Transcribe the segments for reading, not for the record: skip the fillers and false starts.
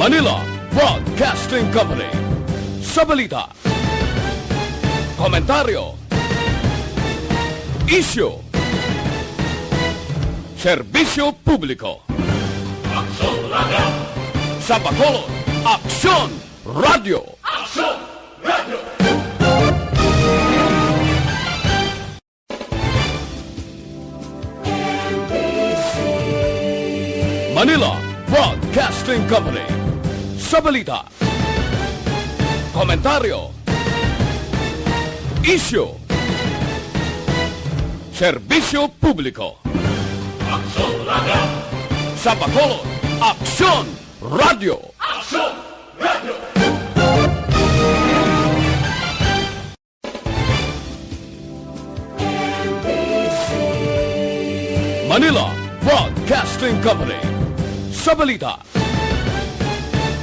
Manila Broadcasting Company. Sa balita, komentaryo, isyu, serbisyo publiko. Aksyon Radio! Sa Bacolod, Aksyon Radio! Aksyon Radio! Manila Broadcasting Company. Sa balita, komentaryo, isyu, serbisyo publiko. Aksyon Radio! Sa Bacolod, Aksyon Radio! Aksyon Radio! Manila Broadcasting Company. Sa balita,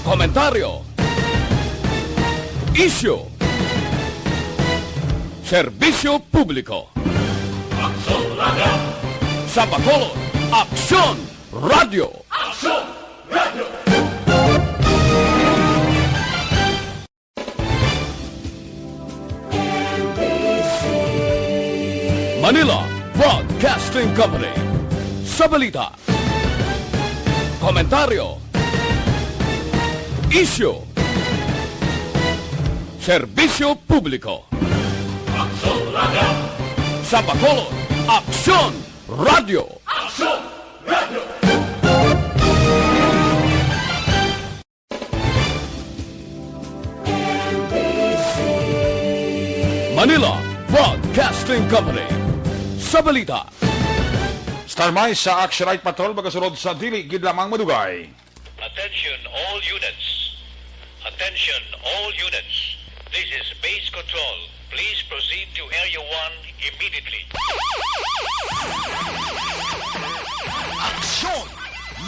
komentaryo, isyu, serbisyo publiko. Aksyon Radio! Sa Bacolod, Aksyon Radio! Aksyon Radio! Manila Broadcasting Company. Sa balita, komentaryo, isyu, serbisyo publiko. Aksyon Radio! Sa Bacolod, Aksyon Radio! Aksyon Radio! Manila Broadcasting Company. Sa balita, Starmay sa Action Right Patrol magasunod sa dili gid lamang madugay. Attention all units. Attention all units. This is base control. Please proceed to Area 1 immediately. Aksyon!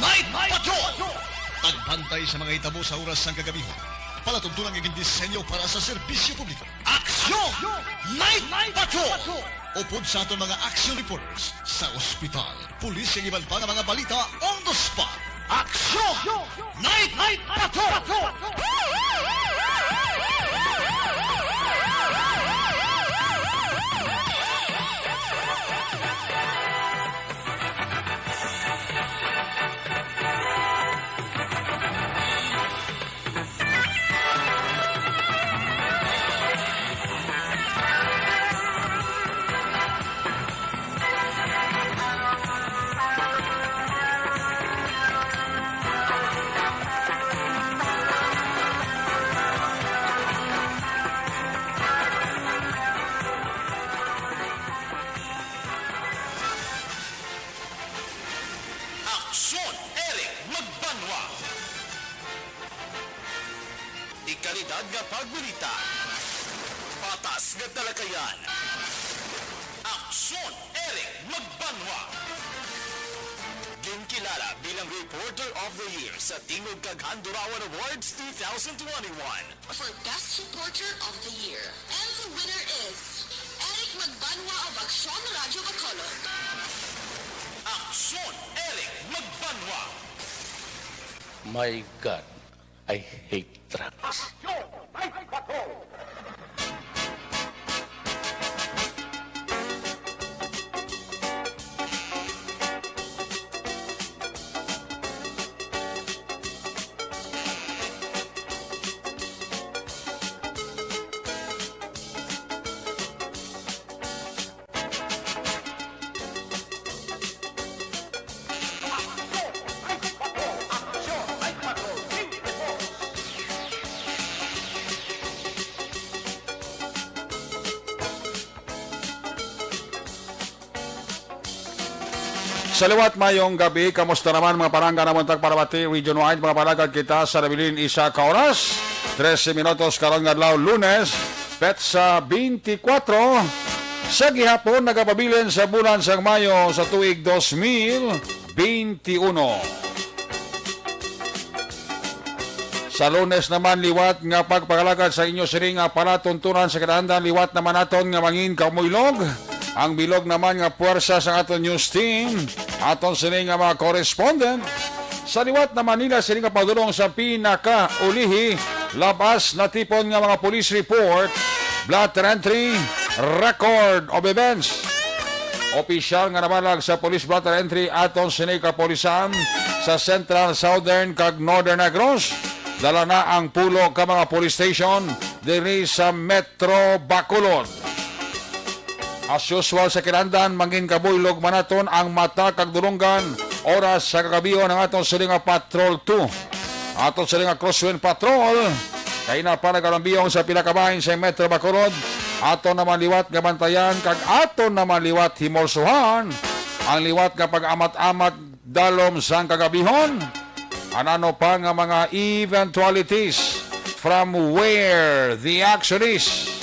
Night Patrol! Tagbantay sa mga hitabo sa oras ng kagabihan. Palatuntunan ng disenyo para sa serbisyo publiko. Aksyon! Night Patrol! Upod sa aton mga action reporters sa ospital, pulis ang iban pa ng mga balita on the spot. Aksyon! Night Patrol! Aksyon! Eric Magbanwa! Ikalidad nga pagbalita. Patas nga talakayan. Aksyon! Eric Magbanwa! Ginkilala bilang Reporter of the Year sa Tingog Kaghandurawan Awards 2021. For Best Reporter of the Year. And the winner is Eric Magbanwa of Aksyon Radio Bacolod. Aksyon! Eric Magbanwa! My God, I hate trucks. Sa liwat mayong gabi, kamusta naman mga parangga na muntag Parabati Region Wide, mga palagad kita sa nabilin isa ka oras, 13 minutos karong adlaw Lunes, petsa 24, sa gihapon nagapabilin sa bulan sang Mayo sa tuig 2021. Sa Lunes naman liwat nga pagpagalagad sa inyo siring nga palatuntunan sa kadaandan, liwat naman aton nga mangin kamuylog. Ang bilog naman nga puwersa sa aton news team, aton sining nga mga correspondent, Sa liwat na Manila, sila nga padulong sa pinaka-ulihi, labas na tipon nga mga police report, blatter entry, record of events. Opisyal nga nabalag sa police blatter entry aton sini kapolisan sa Central, Southern kag Northern Negros. Dala na ang pulo ka mga police station diri sa Metro Bacolod. As usual sa kinandan, mangin kabuylog manaton ang mata kag dulunggan oras sa kagabiho ng aton sila nga Patrol 2. Aton sila nga Crosswind Patrol, kay na para kalambiyong sa pinakabahin sa Metro Bacolod. Aton naman liwat nga bantayan kag aton naman liwat himolsuhan ang liwat nga pag-amat-amat dalom sang kagabihon. Anano pa nga mga eventualities from where the action is.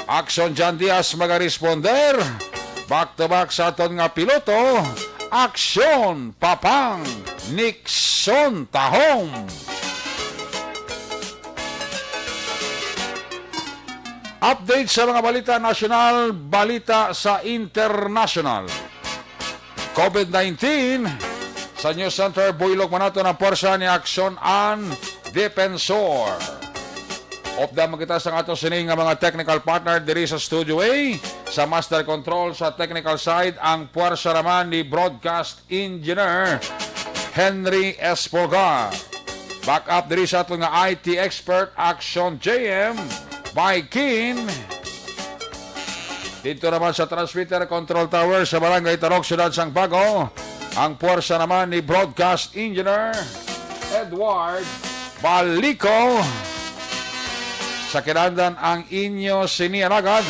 Action John Diaz maga-responder. Back to back sa aton nga piloto. Action Papang Nixon Tahong. Update sa mga balita national, balita sa international. COVID-19 sa News Center, buylog manato ng porsa ni Action and Defensor. Opdam kita sa ato sining nga mga technical partner diri sa Studio A. Sa Master Control sa technical side, ang puwersa naman ni Broadcast Engineer Henry Espolgar. Back up diri sa ato nga IT expert Action JM by Kin. Dito naman sa transmitter control tower sa Barangay Tarok, Ciudad Sangbago, ang puwersa naman ni Broadcast Engineer Edward Balico. Sa kinandan ang inyo sinialagad,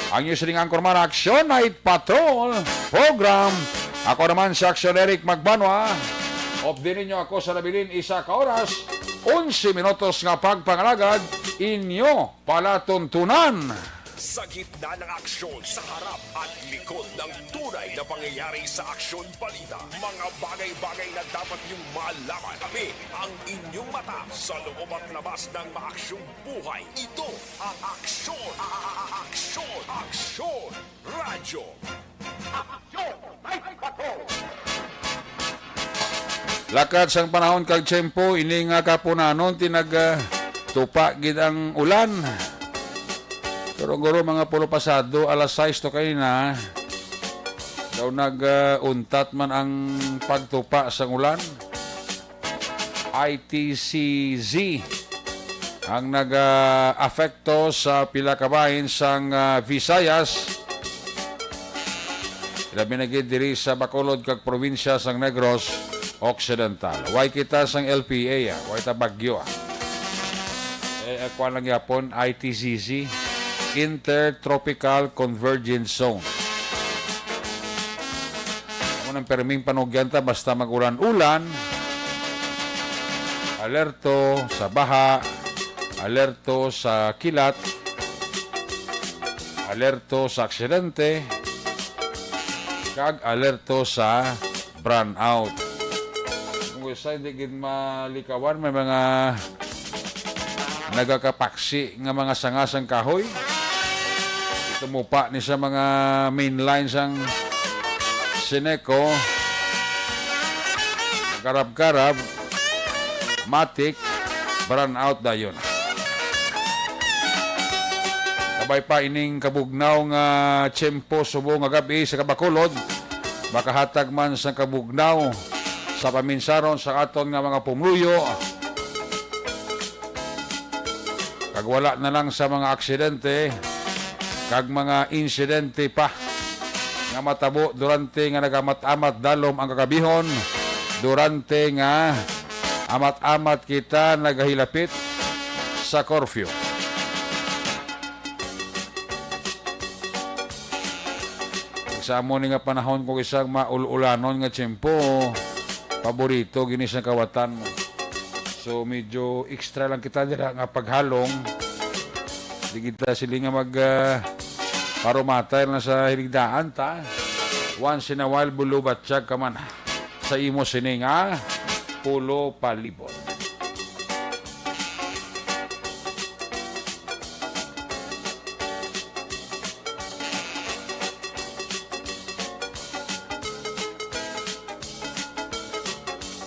ang inyo sining angkorman Action Night Patrol Program. Ako naman si Action Eric Magbanwa. Obdin ninyo ako sa nabilin isa ka oras, 11 minutos nga pagpangalagad, inyo palatuntunan. Sa gitna ng aksyon, sa harap at likod ng tunay na pangyayari sa aksyon balita. Mga bagay-bagay na dapat niyong malaman. Kami ang inyong mata sa loob at labas ng maaksyong buhay. Ito ang Aksyon! Aksyon! Aksyon! Radyo! Aksyon! Lakad sang panahon kag tiyempo, ini nga kapunanon tupa gid ang ulan. Pero guro mga pulo pasado, alas 6 to kayo na, daw untat man ang pagtupa sa ulan. ITCZ ang nag-afekto sa pila kabahin sang Visayas. Labi na gid diri sa Bacolod kag probinsya sang Negros Occidental. Way kita sang LPA, way ta bagyo. Ako lang yapon ITCZ, Intertropical Convergence Zone. Ako nang perming panugyanta basta mag-ulan-ulan. Alerto sa baha, alerto sa kilat, alerto sa aksidente, kag alerto sa brownout. Kung gusto hindi gid malikawan, may mga nagakapaksi nga mga sangasang kahoy. Tumupa ni sa mga main lines ang Sineco, karab-karab, matik, brownout dayon. Kabay pa ining kabugnaw nga tiyempo subo nga gabi sa Bacolod, makahatag man sa kabugnaw sa paminsaron sa aton nga mga pumluyo. Kag wala na lang sa mga aksidente, kag mga insidente pa nga matabo durante nga nagamat-amat dalom ang kakabihon, durante nga amat-amat kita nagahilapit sa curfew. Sa mo ni nga panahon kung isang maululanon nga tiyempo, paborito gini sa kawatan mo. So medyo extra lang kita dira nga paghalong. Di kita sili nga parumatay na sa hiligdaan ta. Once in a while bulubatsyag ka man sa imo sini nga pulo palibot.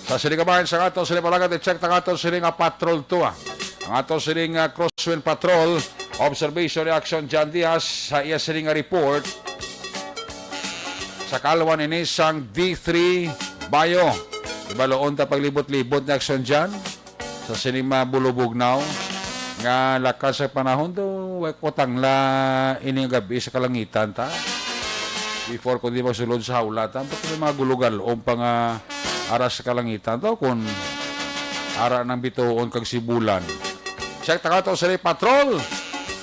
Sa silingabahin sa ato siling palagat i-check ta ato siling patrol 2. Ang ato siling crosswind patrol observation reaction John Diaz sa iya siling report sa kalwan ini sang D3 Bayo. Ibaloon ta paglibot-libot na action dyan sa sinima Bulubugnaw nga lakas sa panahon do kotang la ini gabi sa kalangitan ta before kundi masulod sa hawlatan pati mga gulugal o pang aras sa kalangitan to kung ara ng bituon kag sibulan. Check ta kato sa patrol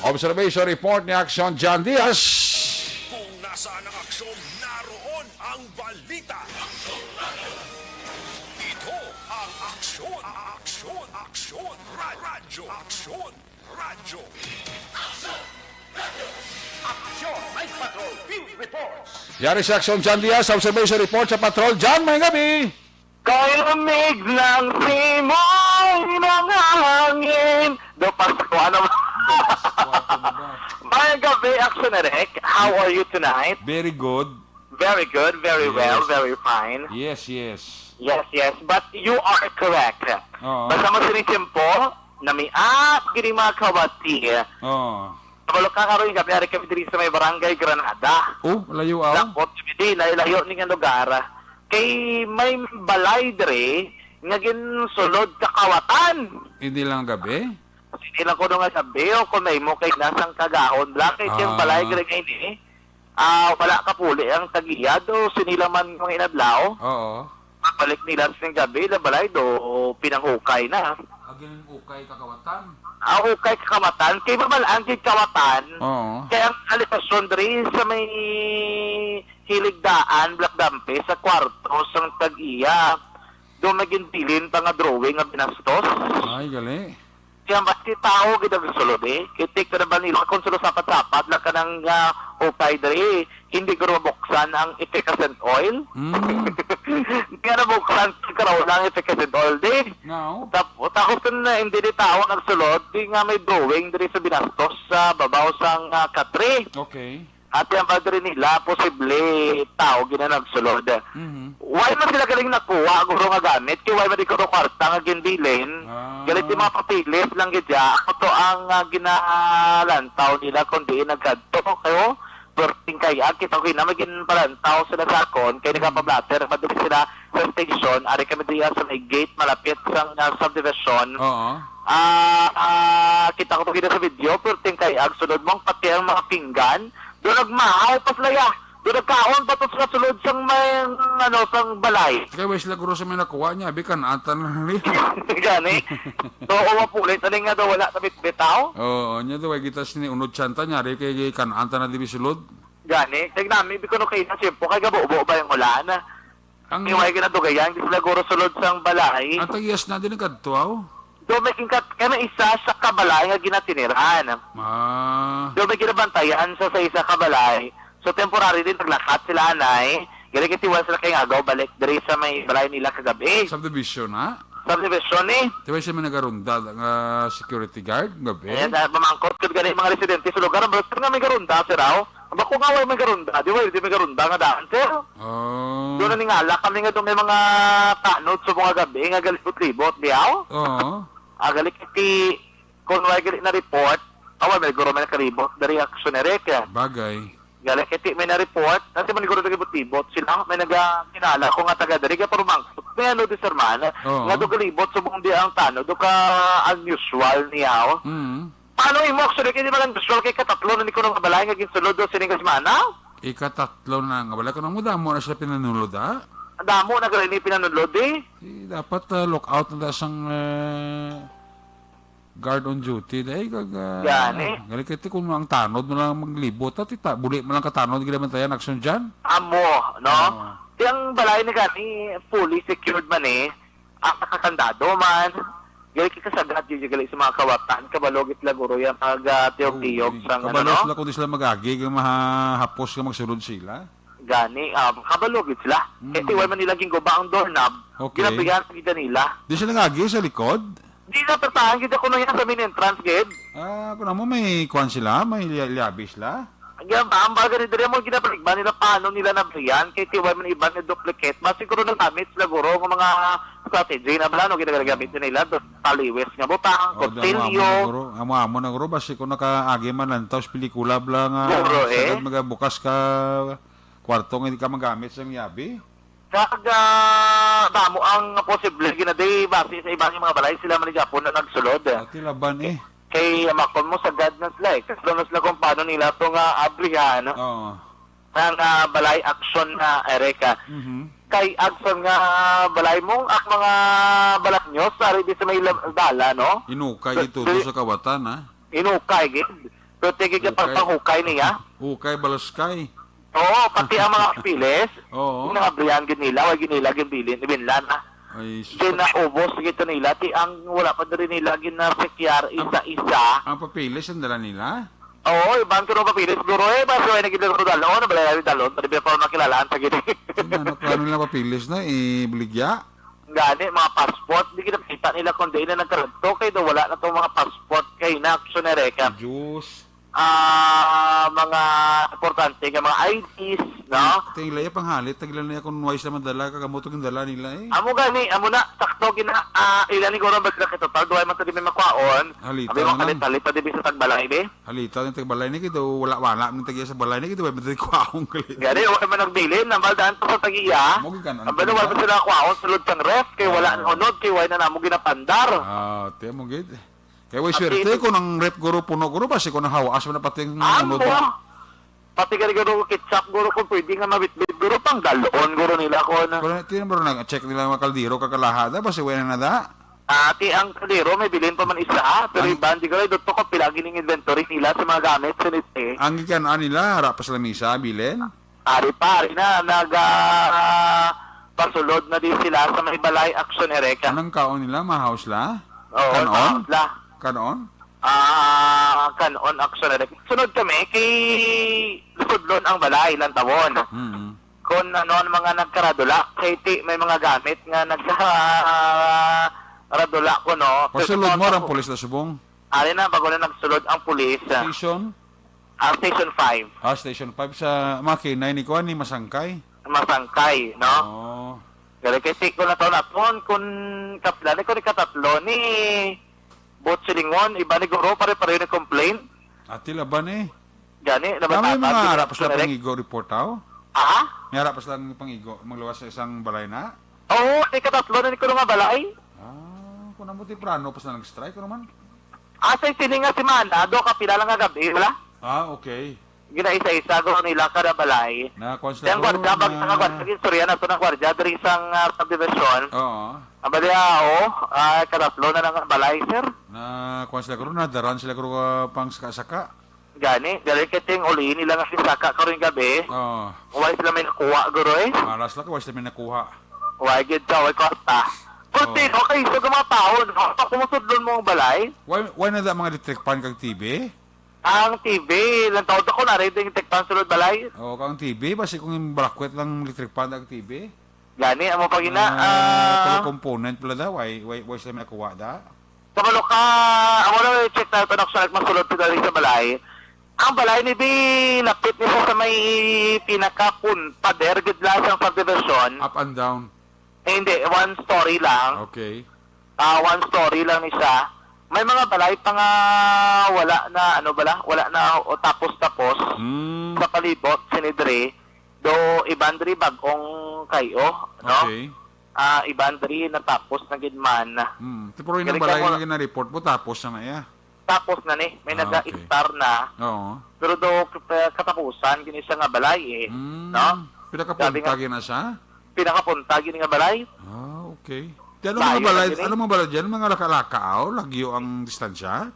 observation report ni action John Diaz. Kung nasaan ang aksyon, naroon ang balita. Ito ang aksyon, radyo. Yari sa action John Diaz observation report sa patrol. John, may gabi. Kay lamig ng simoy ng hangin. Do Pasko, ano ba? May gabi, Action Eric. How are you tonight? Very good. Very good, very Yes. well, very fine. Yes. Yes, but you are correct. Oo. Basta mo sinisimpo, na may gini mga kawati. Oh. Kabalo ka karoon, gabi ari kami diri sa may barangay Granada. Oh, layo aw. Lakot, hindi, layo ni nga lugar. Kay may balay dire, nga ginsulod ka kawatan. Hindi lang gabi. Sinilang ko nga sabi, o kung may mo kay nasang kagahon, lakay yung balay dire ngayon eh. Wala ka puli ang tagiyad, o sinilang man mga inadlaw. Oo. Balik nila sa gabi, na balay do, pinanghukay na. Agin ukay kakawatan. Hukay kakamatan, kay babalaan kay kawatan. Oo. Kaya ang alitasyon dire sa may hiligdaan, black dampe, sa kwarto, sa tag-iya. Doon naging bilin pa nga drawing nga binastos. Ay, gali. Kaya ba't tao kita gusto eh? Kaya take na ba nila kung sila sapat-sapat lang ka ng hukay dire, hindi ko mabuksan ang efficacent oil. Kaya nabuksan ka raw lang efficacent oil din. Now? Tapos kung hindi di tao nagsulod, di nga may drawing dire sa binastos sa babaw sang katre. Okay. At yung padre nila, posible tao gina nagsulod. Why man sila galing nakuha, guro nga gamit, kaya why man di ko kwarta nga ginbilin. Galit yung mga papilis lang gidya, ito ang ginalantaw nila kundi nagkadto kayo. Perting kaya, kita ko na maging palantaw sila sa akon, kaya nagpapablatter, madali sila sa station, ari kami diya sa may gate, malapit sa subdivision. Oo. Kita ko ito sa video, perting kaya, sunod mong pati ang mga pinggan, doon nagmahaw pa sila. Doon nagkaon pa ito sa sulod sang may, sang balay. Kaya wala sila guro sa may nakuha niya, bikan atan na rin. Gani. So, umapulit. Alin nga daw wala sa bitaw? Oo, niya daw ay kita siniunod siyanta niya, rin kay kananta na dibisulod. Gani. Tignan namin, biko no kayo na siyempo, kay gabo-ubo ba yung ulan? Ang Yung ay ginadugayan, di sila guro sulod sang balay. ang tagiyas na din ang kadtuaw. Doon may kaya isa sa kabalay nga ginatiniran. Doon may ginabantayan sa isa kabalay. So, temporary din, naglakat sila anay. Gali kitiwan sila kay agaw, balik dari sa may balay nila kagabi. Subdivision na? Subdivision eh. Diba siya may nagarunda ang security guard gabi? Ayan, mamangkot ko gani mga residente sa lugar. Basta nga may garunda, sir, aw. Aba ko nga may garunda. Di ba, hindi may garunda nga daan, sir. Oh. Doon na ningala kami nga doon may mga tanod sa mga gabi, nga galipot-libot, di aw. Oo. Galit kiti, kung may galit na report, awal may guro may nakaribot, dari action erek. Bagay. Galit kiti may na-report, kasi man guro nagibot-libot, sila may nag-kinala ko nga taga dari ka parumangkot. May ano di sir man, nga doon galibot sa buong di ang tanod, doon ka unusual niya, Paano mo actually, kaya di ba lang usual kay katatlo na ni ko nung kabalay nga ginsulod doon sining kasmana? Ikatatlo na nga. Wala ka nang muda mo na sila pinanulod, ha? Ang damo na gano'n pinanulod eh. Dapat lockout na dasang guard on duty. Dahil Yan eh. Galing kiti kung ang tanod mo lang maglibot. At buli mo lang katanod. Hindi naman tayo action dyan. Amo, no? Yung balay na gani, fully secured man eh. Ang nakakandado man. Gali kikasagad yung gali sa mga kawatan. Kabalogit laguro yan. Pag-tiyog-tiyog sang ano, Kabalos no? sila kung di sila magagig. Mahapos ka magsulod sila. Gani, kabalogit sila. Kasi wala man nilang gingoba ang doorknob. Okay. Ginabigan sa kita nila. Di sila nagagig sa likod? Di na tatahan kita ko na yan sa main entrance, gid. Kung mo may kuhan sila, may liabi sila. ang baga ni Dere mo ginapaligban nila paano nila nabriyan kay tiway man iban nga duplicate. Mas siguro nagamit sila guro ng mga strategy na bala no ginagamit nila do taliwes nga butang, kutsilyo. Amo na guro basi ko nakaagi man lang taos pelikula bla nga Guro, sagad magabukas ka kwarto nga hindi ka magamit sa yabi. Kaga damo ang posible ginaday base sa ibang mga balay sila man ni Japon na nagsulod. Ati laban Kay makon mo sagad na sila kasi na sila kung paano nila ito nga ablihan Oo. ang balay action na ereka. Kay action nga balay mo ang mga balat nyo sari di sa may dala no? Inukay ito sa kawatan ha. Inukay gid. So tigig ka pagpahukay niya. Ukay balaskay. Oo, pati ang mga pilis. Oo. Yung ablihan gid nila, wag nila ginbilin, ibinlan na. Ay, Ginaubos gito nila ti ang wala pa rin nila ginasekyar isa-isa. ang papilis ang dala nila? Oo, ibang kino papilis siguro basta ay nagiging dalon, na balay dalon, pwede pa makilalaan sa gini. Ano plano nila papilis na ibligya? Gani, mga passport, di kita kita nila kung di na nagkaranto, kay do wala na itong mga passport kay na aksyonereka. Juice. Mga importante, mga IDs, no? Tingla ya panghalit, tagilan na kung wise naman dala, kagamoto yung dala nila Amo gani, amo na, sakto gina, ilan ni Goro bagla kito, total, man ito di may makwaon. Halita Sabi mo na lang. kalit-halit pa di sa tagbalay, be? Halita yung tagbalay ni kito, wala ng tagiya sa balay ni kito, wala may kwaong kalit. Gani, wala man nagbilin, nambaldaan to sa tagiya. Mogi ka na. Ang wala pa sila kwaon, sulod sang ref, kay wala nang unod, kay wala na namo ginapandar. Tiyan mo gid. Kaya way swerte ko ng rep guro, puno guro, basi ko ng hawas mo na pati yung Amo, unod. pati ka guro ketchup guro kung pwede nga mabitbit guro pang galon guro nila ko na. Kung tiyan mo nag-check nila mga kaldiro, kakalahada, basi wala na da. Ati ang kalero may bilin pa man isa, pero iban di ko rin dito ko pilagi ng inventory nila sa mga gamit sa nite. Ang ikanaan nila, harap pa sa lamisa, bilin. Ari na pasulod na din sila sa may balay action ereka. Anong kaon nila, mahouse la? Oo, Kanon? la. Kanon? Kanon action ereka. Sunod kami kay sudlon ang balay lang tawon. Kung ano mga nagkaradula, kay may mga gamit nga nagkaradula ko no. Pasulod mo ang pulis na subong. Ari na bago na nagsulod ang pulis. Station? Station 5. Station 5 sa makinay ni Kuan ni Masangkay. Masangkay, no? Oo. Kaya kasi ko na taon kung kapilani ko ni katatlo ni Botsilingon, iba ni Guro, pare-pare ni complain. Ati laban Gani, May mga harap pa sila pangigo report tao? May harap pa sila ng pangigo, maglawas sa isang balay na? Oo, ni katatlo na ni ko nga balay. Kung naman temprano pa sila nag-strike, ano man? Asay sini nga si Mana, do kapila lang nga gabi, wala? Okay. Gina-isa-isa ko nila kada balay. Na-consider Yang gwardiya, bag sa gwardiya, istorya na ito ng gwardiya, dari isang subdivision. Oo. Katatlo na ng balay, sir. Na-consider ko na, daran sila ko pang saka-saka. Gani, dahil kiting uli nila nga sisaka ko rin gabi. Oo. Huwag sila may nakuha, guro Maras lang ko, wala sila may nakuha. Huwag yun ka, huwag kosta. Kunti, okay, so mga tao, no? Kumusudlon mo ang balay. Why na da mga electric pan kag TV? Ang TV, lang taon ako na rin yung tekpan sulod balay. Oo, kang TV, basi kung yung bracket lang electric pan kag TV. Gani, amo pag ina, Pala component pala da, why sila may nakuha da? Kabalo ka, ako na check na ito na masulod ko dali sa balay. Ang balay ni Di, lapit niya sa may pinakapunta, der, gidla siyang subdivision. Up and down. Hindi, one story lang. Okay. One story lang niya. May mga balay pa nga wala na, wala na o tapos-tapos sa palibot, sinidre, do ibandri bagong kayo, no? Okay. Ibandri na tapos na gidman. Pero yung balay na gina-report mo, tapos na ya. Tapos na ni, may nag-star na. Oo. Pero do katapusan, gini siya nga balay no? Pinakapunta na siya? Pinakapunta, gini nga balay. Okay. Ano mga balay dyan? Mga laka-lakaaw? Lagyo ang distansya?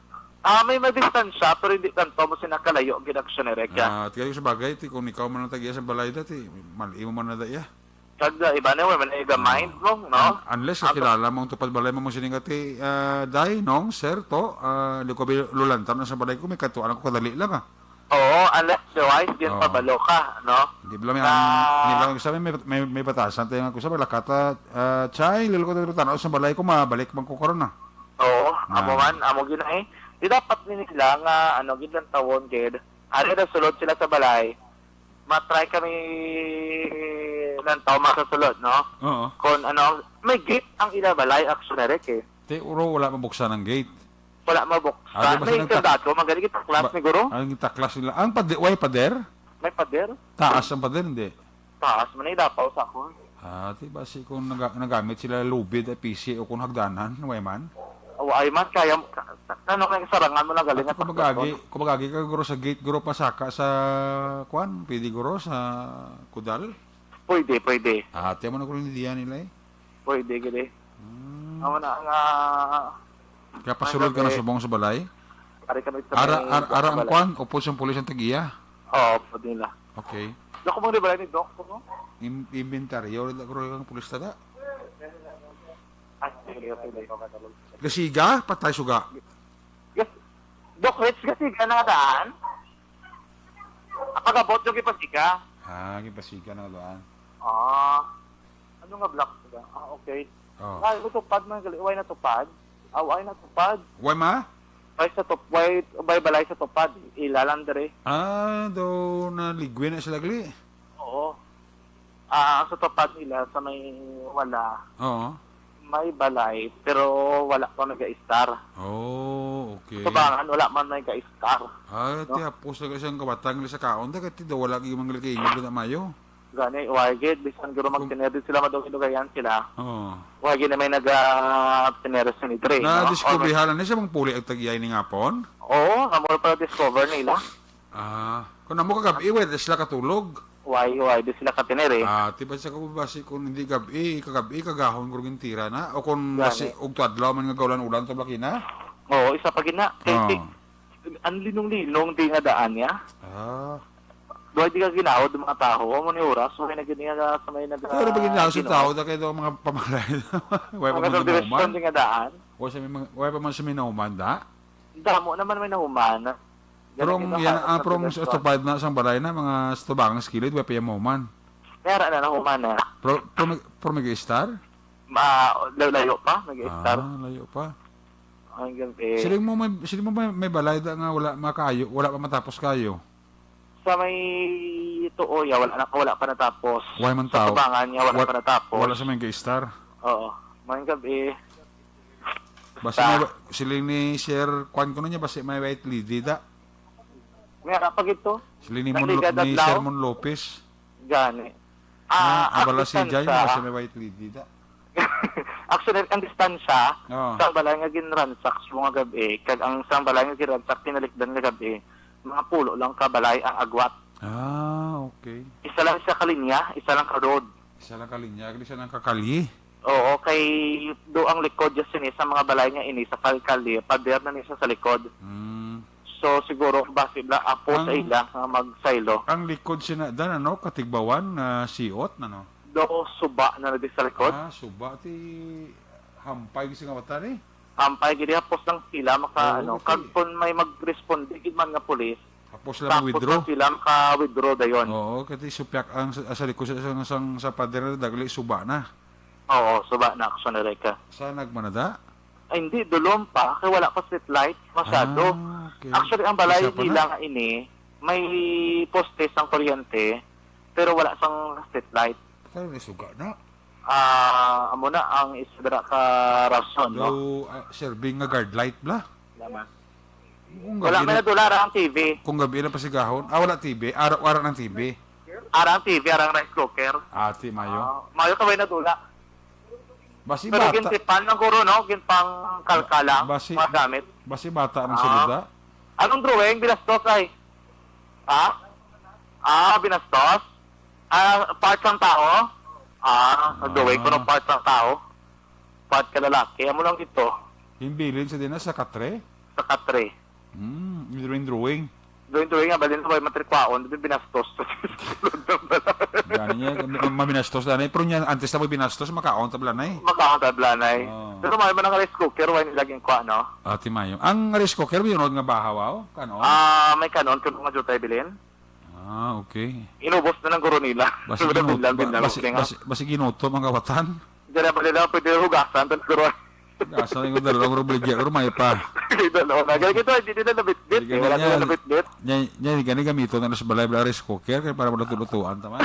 May madistansya, pero hindi kanto mo sinakalayo ang ginaksyonerek ya. Kaya sa bagay, kung ikaw man ang tagiya sa balay dati, mali mo man na daya. Kagda, iba na, man na mind mo, no? Unless kakilala mong tupad balay mo siningati, day, nong, sir, to, hindi ko lulantan na sa balay ko, may katuan ako kadali lang Oo, unless otherwise, diyan pabalo ka, no? Hindi ba lang sabi, may batasan tayo nga ko sa balakata, chay, lilo ko tayo tanaw sa balay ko, mabalik bang kukaroon na. Oo, amo gina Di dapat nila nga, gidang tawon, kid, Ano na sulod sila sa balay, matry kami ng tao makasulod, no? Oo. Kung ano, may gate ang ila balay, actually, eh. Te, uro wala mabuksan ang gate. Wala Ah, di mabuksan. ba May siya kandato, magaling kita class ni Guro. Ang taklas nila. Ang way pader? May pader. Taas ang pader, hindi. Taas, manay dapaw sa ako. Di ba si kung nagamit sila lubid at PC o kung hagdanan, way man? O ay man, kaya, ano kaya sarangan mo lang galing At kumagagi ka guro sa gate, guro pasaka sa kwan, pwede guro sa kudal. Pwede. Tiyan mo na kung hindi yan nila eh. Pwede, gili. Amo na nga, Kaya pasulod ka na subong sa balay. ari kami ito. Ara ang kwan, upos yung pulis ang tagiya. Oo, pwede nila. Okay. Dako mong balay ni Doc, no? Inventaryo, guro yung pulis tada. Ay, sige. Gasiga, patay suga. Yes. Doc, Rich, kasi ka na daan. Pagabot yung ipasika. Gipasiga na doon. Ano nga block sila? Okay. Oh. Ay, tupad man gali. Uway na tupad. Uway na tupad. Way ma? Uway balay sa tupad. Ilalandere. Do na ligwin na sila gali. Oo. Sa tupad nila, sa may wala, Oo. may balay, pero wala pa nag-star. Oh, okay. Tubangan, wala man nag-star. Ti hapos na siyang kabatang sa kaon da kati daw wala gyud manggal kay ingod na mayo. Gani, wagid, bisan guro magtinerid sila madugay-dugayan sila. Oo. Wagid na may nag-tinerid sa nitre. Na diskubrihan na siya mong puli ang tagiyay ni ngapon. Oo, amor pa discover nila. Kung namo kagabi wala sila katulog. Why, di sila katinere. Ti ba sa kababasi kung hindi kagabi kagahon kurgin tira na o kung Gani. basi og tuadlaw man nga gawlan-ulan to blakina. Oo, isa pa gina. Kaya, ang linong-linong di nga daan niya. Doon di ka ginawad ng mga tao, mo ni oras, so na ganyan sa may nag... Pero ba ginawa sa tao da kay daw mga pamalay. Way pa man Mga direksyon minuman. di nga daan. O sa way pa man sa minuman da. Damo naman may nahuman. Pero yan prong sa tupad na sang balay na mga stubangang skilid way pa yung momentum. Kaya na nahuman na. Pro mag-star? Layo pa, nag-star. Layo pa. Hanggang eh... Siling mo may balay da nga wala makayo, wala pa matapos kayo. Sa may tuoya, wala pa natapos. Why man Sa tao? tubangan niya, wala pa natapos. Wala sa may star. Oo. Hanggang eh... Basta may siling ni Sir Kwan ko niya basta may white lady da. Meron pa gito. Siling ni Nagligad ni adlaw? Sir Mon Lopez. Gani. Abala si Jay distansya- basta may white lady da. Actually, ang distansya, Oo. sa balay nga ginransak mga gabi, kag ang sa balay nga ginransak tinalikdan nga gabi, mga pulo lang ka balay ang agwat. Okay. Isa lang sa kalinya, isa lang ka road. Isa lang kalinya, isa lang kakalye. Oo, kay do ang likod just ni sa mga balay nga ini sa kalkali, pader na ni sa likod. So siguro base bla apo sa ila nga magsaylo. Ang likod sina dan ano katigbawan na siot na no. Do suba na di sa likod. Suba ti hampay gisi nga mata ni. Ampay gidi hapos lang sila maka Oo, kag okay. kun may mag-respond gid man nga pulis. Tapos lang withdraw. Tapos sila maka-withdraw dayon. Oo, kati supyak ang sa likod sa pader dagli suba na. Oo, suba na action na reka. Sa nagmanada? Ay, hindi, dulom pa. Kaya wala pa street light. Masyado. Okay. Actually, ang balay Isa pa nila nga ini, may postes ng kuryente, pero wala sang street light. Pero ni suga na. Amo na ang isdra ka rason, no? Serving nga guard light bla. Laman. Kung Wala gabi may na, nadulara ang TV. kung gabi na pasigahon. Wala TV. Araw-araw ng TV. Arang TV, arang rice cooker. Ati mayo. Mayo kaway nadula. Basi Pero bata. gintipan ng guro, no? Ginpang kalkala, Basi- mga gamit. Basi bata ng sulida. Anong drawing? Binastos ay? Binastos? Part ng tao? Drawing ko ng part ng tao. Part ka lalaki. Amo lang ito. Himbilin sa dinas sa katre. Sa katre. Drawing. Drawing nga, balin sa may matrikwaon, binastos. Gani niya, mabinastos na Pero niya, antes na mo binastos, makaon tabla na eh. Makakatablanay. Oh. Pero may man ang rice cooker, why nilaging kwa, no? Ati mayo. Ang rice cooker, may yunod nga bahawaw? Kanon? May kanon, kung mga jutay bilin. Okay. Inubos na ng guro nila. Basi ginuto, basi ginuto mga kawatan. Diyan na ba nila pwede hugasan, tapos guro. Asa rin ko dalawang rubrigya ko may pa. Dalawa na. Kaya ito, hindi nila nabit-bit. Hindi Wala ganyan. nila nabit-bit. Nya gani gamito na sa balay rice cooker kaya para malutulutuan tama.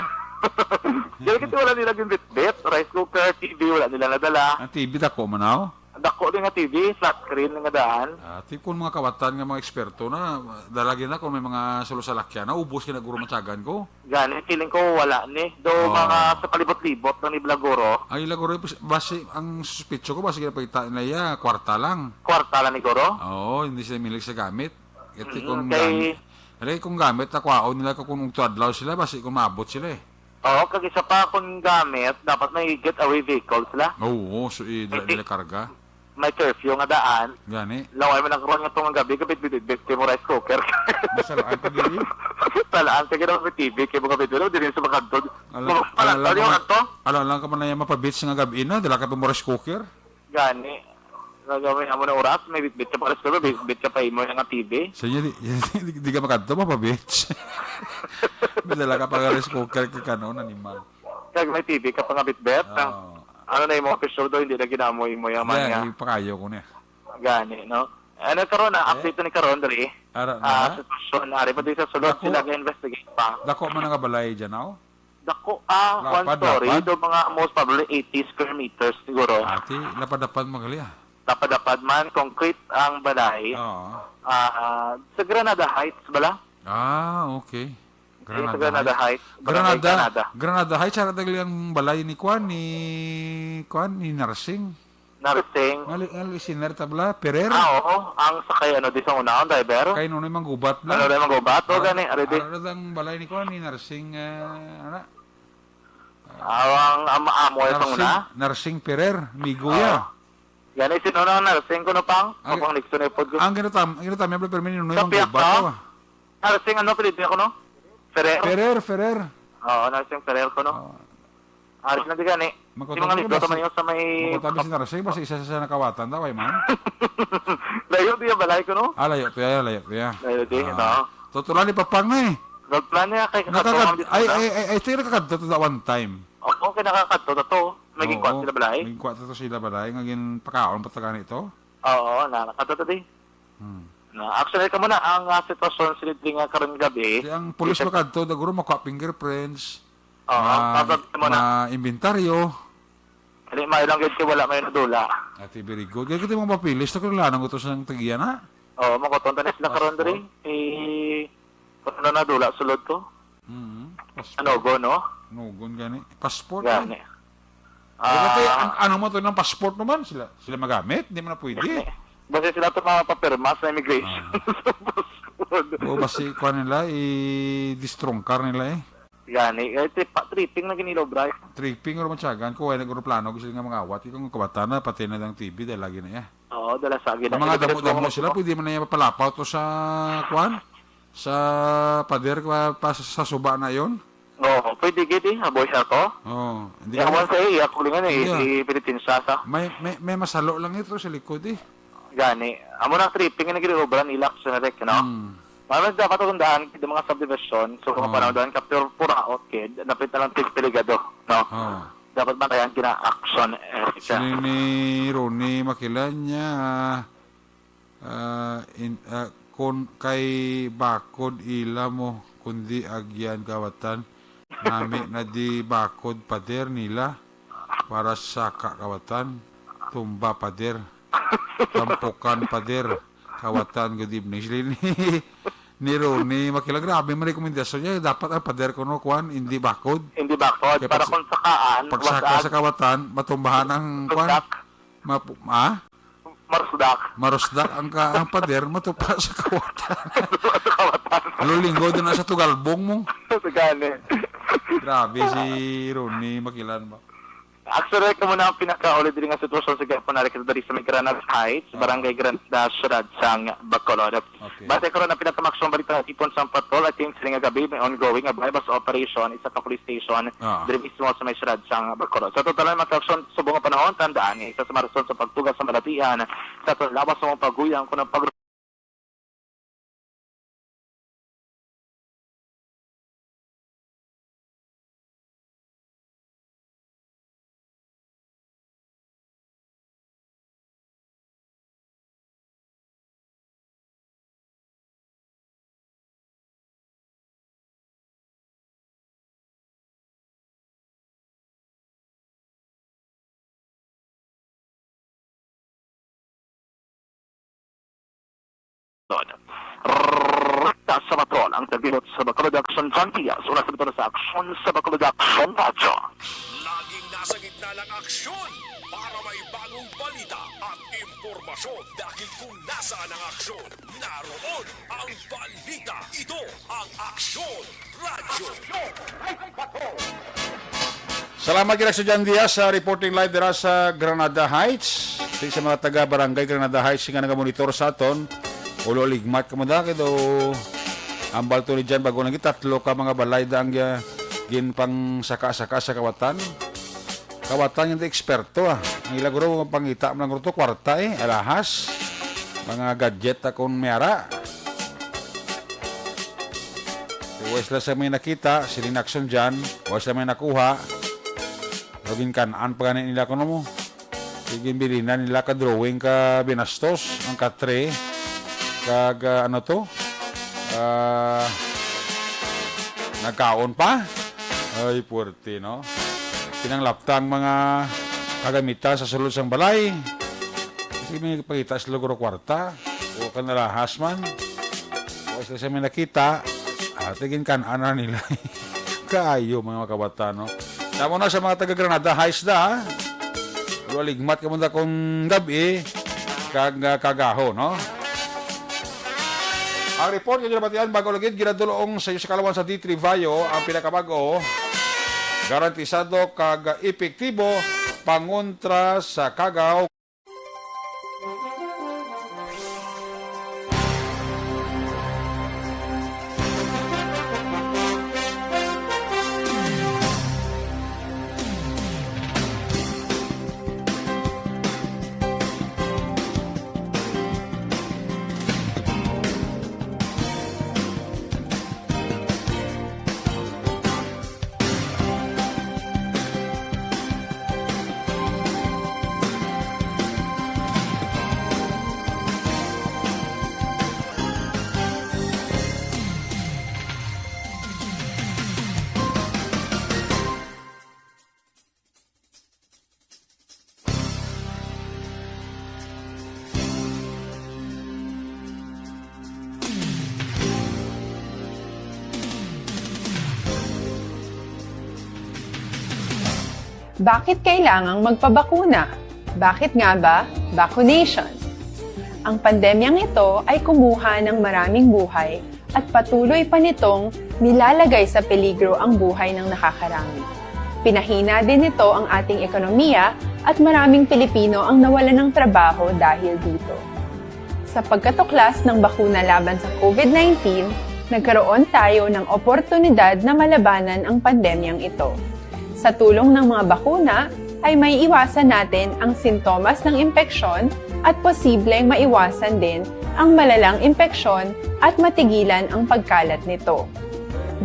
Kaya ito wala nila bit-bit. Rice cooker, TV, wala nila nadala. Ang TV dako manaw. Dako din nga TV, flat screen nga daan. Kung mga kawatan nga mga eksperto na dalagin na kung may mga sulusalakyan na ubos kina guro matsagan ko. Gani, feeling ko wala ni. Do mga sa palibot-libot ng ni Blagoro. Ay laguro base ang suspitso ko base kinapagita nila kwarta lang. Kwarta lang ni Goro. Oo, hindi sila milig sa gamit. Iti kung kay- gamit. Kung gamit nakwaon nila kung tuadlaw sila base kung maabot sila eh. Oo, kag isa pa kung gamit, dapat may getaway vehicle sila. Oo, so nila karga. May curfew nga daan. Gani. Laway mo nagkaroon nga itong gabi, kapit-bit-bit mo rice cooker. Masalaan pa dili. Talaan ka ginawa sa TV, kaya mga bit din sa mga kantod. Alam yung kanto? Alam ka man na yung mapabits nga gabi na, dala ka pa mo rice cooker. Gani. Nagawin mo na oras, may bit-bit ka pa rice cooker, bit ka pa imo nga TV. Sa inyo, di ka makanto, mapabits. Dala ka pa nga rice cooker ka kanon, animal. Kag may TV ka pa nga bit-bit. Ano na yung mga official do, hindi na ginamoy mo yung mga. Yeah, pakayo ko niya. Gani, no? Ano karon na update ni karon dali. Sitwasyon na pa din sa sulod Dako. sila ga-investigate pa. Dako man nga balay dyan ako. Dako one Lapad, story lapad. do mga most probably 80 square meters siguro. Ati, lapad-lapad magali ah. Dapat man concrete ang balay. Oo. Sa Granada Heights bala? Okay. Sa Granada Heights. Barangay Granada Heights, sa ang balay ni Kwan, ni Narsing. Narsing. Ngali siner tabla, Perer. Oo. Ang sakay di sa unahon, driver. Kay nunoy mang gubat Ano lang. rin mga gubat? O gani, aridi. Ano ang balay ni Kwan, ni Narsing, Ang amo sa una. Narsing Perer, Miguya. Gani, sino na Narsing ko na pang? Ang- Kapang Nixon na po. Ang ginatam, yung permin nunoy mang Kapiyak gubat. ka? Narsing pilitin ko no? Ferrer. Oo, Narsing Ferrer ko no? Aris na di gani. Magkatabi Yung mga libro ba si- man yun sa may... Magkatabi si Narsing, basta isa sa nakawatan daw, ay man. Layo di yung balay ko no? Layo to ya. Layo di, ito. Tutulan ni Papang na eh. Road plan niya kay I think nakakadto to one time. Oo, kay nakakadto na to. Maging kwat sila balay. Maging kwat to sila balay. Ngagin pakaon patagan ito. Oo, nakakadto to di. Actually, ka muna, ang sitwasyon silidling nga karon gabi. Ang pulis makadto, daguro makuha fingerprints. Oo, tapos mo na. Inventaryo. Kali may lang gid kay wala may nadula. Ati very good. Kaya kita mga papilis, ito kailangan ko ito sa tagiyan ha. Oo, makotonta na sila karon diri. Kung nadula sulod ko. Ano go no? Nugon gani. Passport. Gani. Ano mo to ng passport naman? Sila magamit? Hindi mo na pwede. Basta sila ito mapapirma sa immigration. O basi kuha nila, i-distrongkar nila eh. Gani. Tripping na ginilaw, bro. Tripping o matyagan ko, ay nag-aeroplano, gusto nga mga awat. Kung kabata na, pati na ng TV, dahil lagi na yan. Oo, dala sa agin. Ang mga damo-damo sila, pwede mo na yan mapalapaw to sa, kuan, sa pader, sa suba na yon. Oo, pwede gidi. Aboy siya to. Oo. Hindi Yung ka, one say, ako lingan Yeah. Pilipinsya sa. may masalo lang ito sa likod eh. Gani. Amo na tripping na ginilaw, nilak sa narek, no? Marami dapat akong daan kid mga subdivision. So kung panahon doon kapture pura out kid, napit na lang piligado, no? Dapat man tayo kina action Sino ni Ronnie Makilanya, kung kay bakod ila mo, kundi agyan kawatan, nami na di bakod pader nila, para sa kawatan, tumba pader, tampukan pader, kawatan, good evening. Sila ni Ronnie Makila, grabe may rekomendasyon niya, dapat ang pader ko no, kuan, hindi bakod. Hindi bakod, Kaya para pag- kung sakaan, Pagsaka sa kawatan, matumbahan ang kuan, Marusdak. Marusdak. marusdak ang pader, matupa sa kawatan. Ano linggo doon na sa tugalbong mo. Gani. Grabe si Ronnie Makilan ba? Actually, kamo na ang pinaka-uli din nga sitwasyon sa Gapanari kasi dari sa may Granada Heights, Barangay Granada, Syudad sang Bacolod. Okay. Base karon na pinakamaksyon balita tipon sa patrol at yung sila nga gabi may ongoing nga bypass operation isa ka police station diri mismo sa may Syudad sang Bacolod. Sa total na makaksyon sa buong panahon tandaan isa sa marason sa pagtugas sa malatian sa lawas sa mga paguyang kunang pag Rekta sa patrol ang tagilot sa Bacolod Action Frontiers. Una sa sa aksyon sa Bacolod Action Radio. Laging nasa gitna ng aksyon para may bagong balita at impormasyon. Dahil kung nasaan ang aksyon, naroon ang balita. Ito ang Aksyon Radio. Salamat kina sa Jan Diaz sa reporting live dira sa Granada Heights. Sa mga taga-barangay Granada Heights nga nagamonitor sa aton. Ulo ligmat ka mo da kido ambal to ni dyan bago nang tatlo ka mga balay da ang ginpang saka-saka sa kawatan. Kawatan yung eksperto Ang ilaguro pangita ng gruto kwarta alahas. Mga gadget akong mayara. Huwag sila sa may nakita, silinakson dyan, huwag sila may nakuha. Laging kanaan pa ganin nila kuno mo. Sige bilinan nila ka drawing ka binastos, ang katre. Kag ano to? Nagkaon pa? Ay, puwerte, no? Pinanglaptang mga kagamita sa sulod sang balay. Kasi may pakita sa lugar kwarta. O kanalahas man. O sila sa may nakita. Tigin kanana nila. Kaayo mga kabata, no? Tamo na sa mga taga-Granada Heights da. Ligmat ka muna kung gabi. Kagaho, no? Ang report yung ginabatian bago lagid ginadulong sa iyo sa kalawan sa D3 Vayo ang pinakabago garantisado kag epektibo pangontra sa kagaw. Bakit kailangang magpabakuna? Bakit nga ba vaccination? Ang pandemyang ito ay kumuha ng maraming buhay at patuloy pa nitong nilalagay sa peligro ang buhay ng nakakarami. Pinahina din nito ang ating ekonomiya at maraming Pilipino ang nawalan ng trabaho dahil dito. Sa pagkatuklas ng bakuna laban sa COVID-19, nagkaroon tayo ng oportunidad na malabanan ang pandemyang ito. Sa tulong ng mga bakuna, ay may iwasan natin ang sintomas ng impeksyon at posibleng maiwasan din ang malalang impeksyon at matigilan ang pagkalat nito.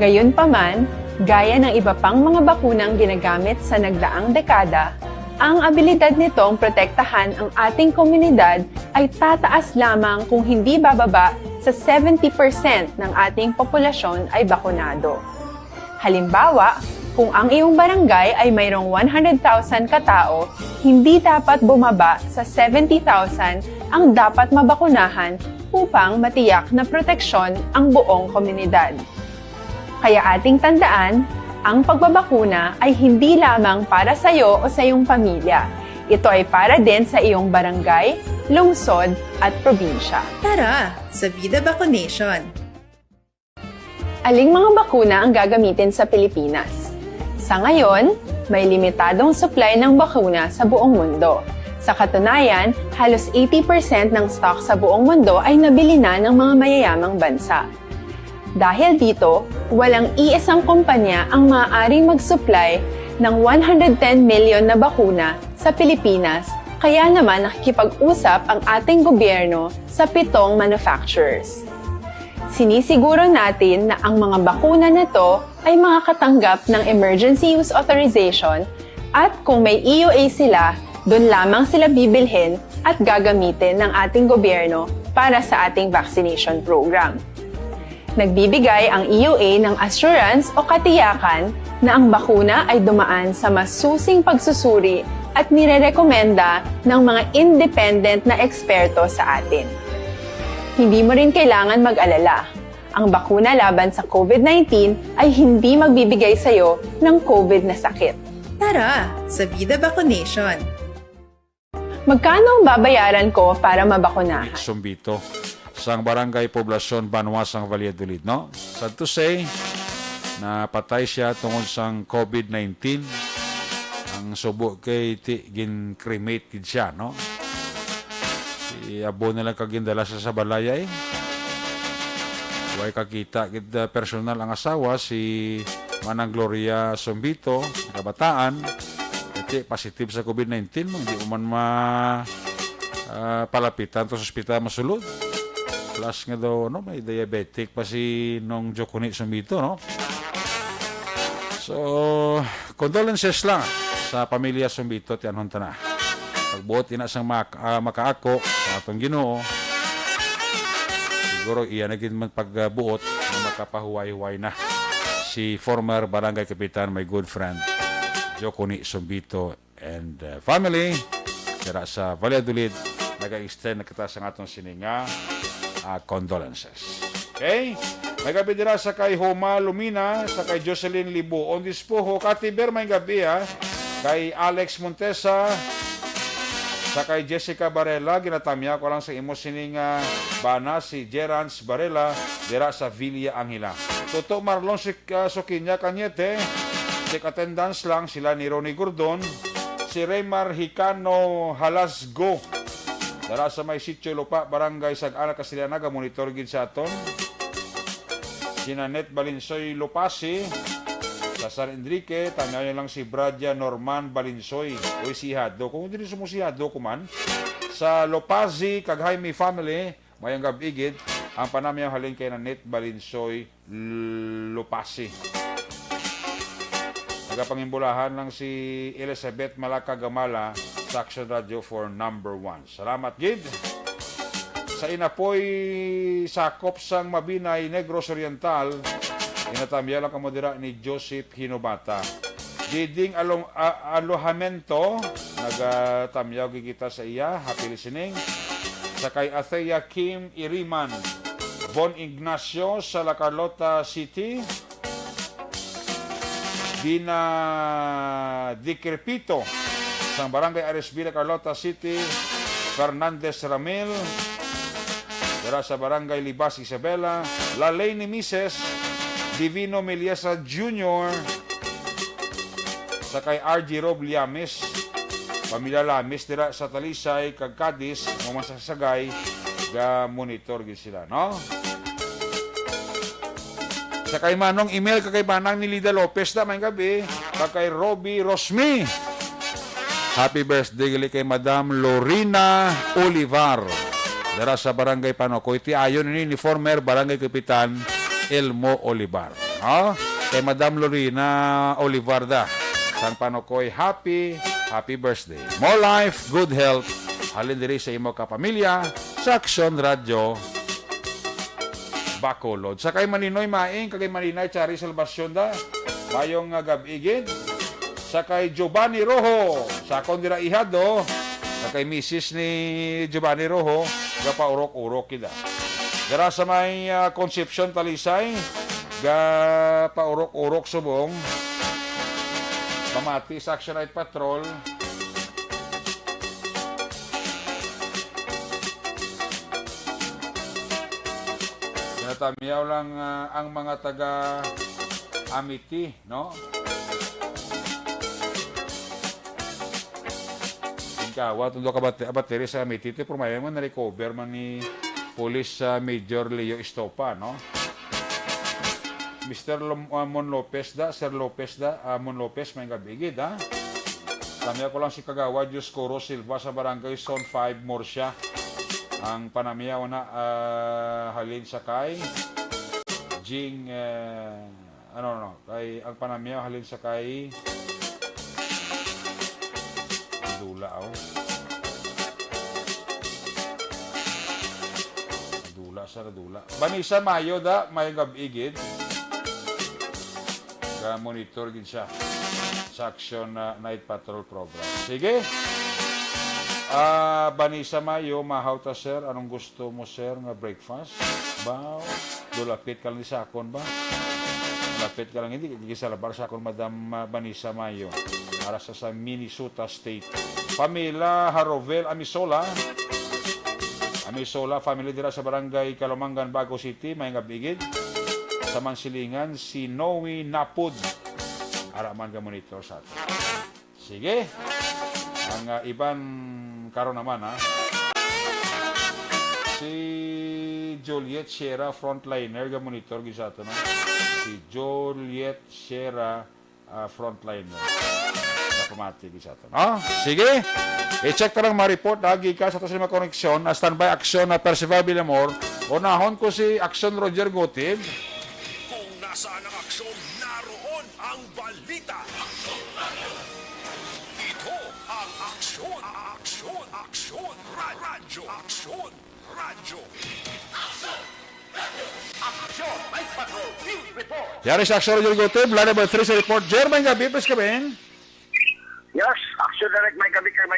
Gayunpaman, gaya ng iba pang mga bakunang ginagamit sa nagdaang dekada, ang abilidad nitong protektahan ang ating komunidad ay tataas lamang kung hindi bababa sa 70% ng ating populasyon ay bakunado. Halimbawa, kung ang iyong barangay ay mayroong 100,000 katao, hindi dapat bumaba sa 70,000 ang dapat mabakunahan upang matiyak na proteksyon ang buong komunidad. Kaya ating tandaan, ang pagbabakuna ay hindi lamang para sa iyo o sa iyong pamilya. Ito ay para din sa iyong barangay, lungsod at probinsya. Tara, sa Vida Vaccination! Aling mga bakuna ang gagamitin sa Pilipinas? Sa ngayon, may limitadong supply ng bakuna sa buong mundo. Sa katunayan, halos 80% ng stock sa buong mundo ay nabili na ng mga mayayamang bansa. Dahil dito, walang iisang kumpanya ang maaaring mag-supply ng 110 million na bakuna sa Pilipinas, kaya naman nakikipag-usap ang ating gobyerno sa 7 manufacturers. Sinisiguro natin na ang mga bakuna nito ay makakatanggap ng Emergency Use Authorization at kung may EUA sila, doon lamang sila bibilhin at gagamitin ng ating gobyerno para sa ating vaccination program. Nagbibigay ang EUA ng assurance o katiyakan na ang bakuna ay dumaan sa masusing pagsusuri at nirerekomenda ng mga independent na eksperto sa atin. Hindi mo rin kailangan mag-alala. Ang bakuna laban sa COVID-19 ay hindi magbibigay sa'yo ng COVID na sakit. Tara sa Vida Vaccination. Magkano ang babayaran ko para mabakunahan? Sumbito sang barangay poblasyon Banwa sang Valladolid, no? Sad to say, na patay siya tungod sang COVID-19. Ang subo kay gin-cremated siya, no? Si abo na lang kagindala sa balaya eh. Huwag kakita personal ang asawa, si Manang Gloria Sumbito, kabataan. Iti positive sa COVID-19, hindi man palapitan to sa ospital masulod. Plus nga daw, no, may diabetic pa si nung Jokuni Sumbito, no? So, condolences lang sa pamilya Sumbito, tiyanhon ta na. Pagbuot ina sang makaako sa atong Ginoo, siguro iyan naging man pagbuot na makapahuway-huway na si former barangay kapitan, my good friend Jokuni Sumbito and family dira sa Valladolid. Nag-extend na kita sa atong sininga condolences. Okay? May gabi dira sa kay Homa Lumina, sa kay Jocelyn Libo on this po ho, Katiber may gabi kay Alex Montesa, sa kay Jessica Barela, ginatamya ko lang sa imo sininga bana si Gerans Barela dira sa Villa Angela. Toto Marlon Sukinya Kanyete, check attendance lang sila ni Ronnie Gordon, si Raymar Hicano Halasgo dara sa may sitio lupa barangay Sag-ana Kasilianaga, monitor gid sa aton. Sinanet Balinsoy Lupasi sa San Enrique, tanyayon lang si Bradia Norman Balinsoy o sihado kung hindi sumusihado kuman sa Lopazi kag Jaime family mayang gabigid ang panamyaw halin kay Nanet Balinsoy Lupasi. Nagapangimbulahan lang si Elizabeth Malaka Gamala sa Action Radio for number 1. Salamat gid. Sa inapoy sakop sang Mabinay, Negros Oriental, inatamya lang kamodira ni Joseph Hinobata. Diding alohamento, nagatamyaw kita sa iya. Happy listening. Sa kay Athea Kim Iriman, Bon Ignacio sa La Carlota City, Dina Dikrepito sa Barangay Aresby, La Carlota City, Fernandez Ramil dira sa Barangay Libas, Isabela, Lalay ni Mrs. Divino Meliesa Jr. sa kay RG Rob Liamis, pamilya Lamis dira sa Talisay kag Cadiz, mo masasagay ga monitor gid sila, no? Sa kay manong email kay Manang ni Lida Lopez da may gabi, kay Robbie Rosmi. Happy birthday gali kay Madam Lorina Olivar dara sa Barangay Panokoy. Ti ayon ni former Barangay Kapitan Elmo Olivar. No? Kay Madam Lorina Olivar da San Panokoy, happy birthday. More life, good health. Halin diri sa imo kapamilya sa Action Radio Bacolod. Sa kay Maninoy Maing, kay Maninay Chari Salvacion da, mayong gabigid. Sa kay Giovanni Rojo, sa kondira ihado, sa kay Mrs. ni Giovanni Rojo, ga paurok-urok kita. Dara sa may Concepcion Talisay, ga paurok-urok subong, pamati sa Action Night Patrol, natamiyaw lang ang mga taga Amity, no? Ikaw, tundo ka bateri sa Amity, ito pumayan mo na-recover man ni Police Major Leo Estopa, no? Mr. Mon Lopez da, Sir Lopez da, Mon Lopez, may gabigid, ha? Tamiya ko lang si Kagawa Dioscoro Silva sa Barangay Zone 5, Murcia. Ang panamiyaw na halin sa kay Jing kay ang panamiyaw halin sa kay Dula Dula Banisa Mayo da may gabigid ga monitor gid siya sa Action Night Patrol program. Sige, Banisa Mayo, mahaw ta sir, anong gusto mo sir nga breakfast? Ba, dulapit ka lang sa akon ba? Lapit ka lang, hindi sa labar sa akon, Madam Banisa Mayo. Para sa Minnesota State. Pamila Harovel Amisola. Amisola, family dira sa barangay Kalumangan, Bago City, may ngabigid. Sa Mansilingan, si Noe Napud. Araman ka monitor sa atin. Sige. Ang iban karon naman ha. Si Juliet Sierra, frontliner, ga monitor gisa ato na. Si Juliet Sierra, frontliner. Automatic gisa ato. Sige. I-check ta lang ma-report lagi ka sa mga koneksyon na standby action na Percival Villamor. Unahon ko si Action Roger Gotib. Kung nasaan ang aksyon, naroon ang balita. Ito ang aksyon, aksyon, aksyon, radyo, aksyon, radyo. Aksyon! Night Patrol! News Report! Yari sa Action Roger Gotib, line number 3 sa report. Jermaine Gabi, please kami. Yes, Action Eric, may gabi sa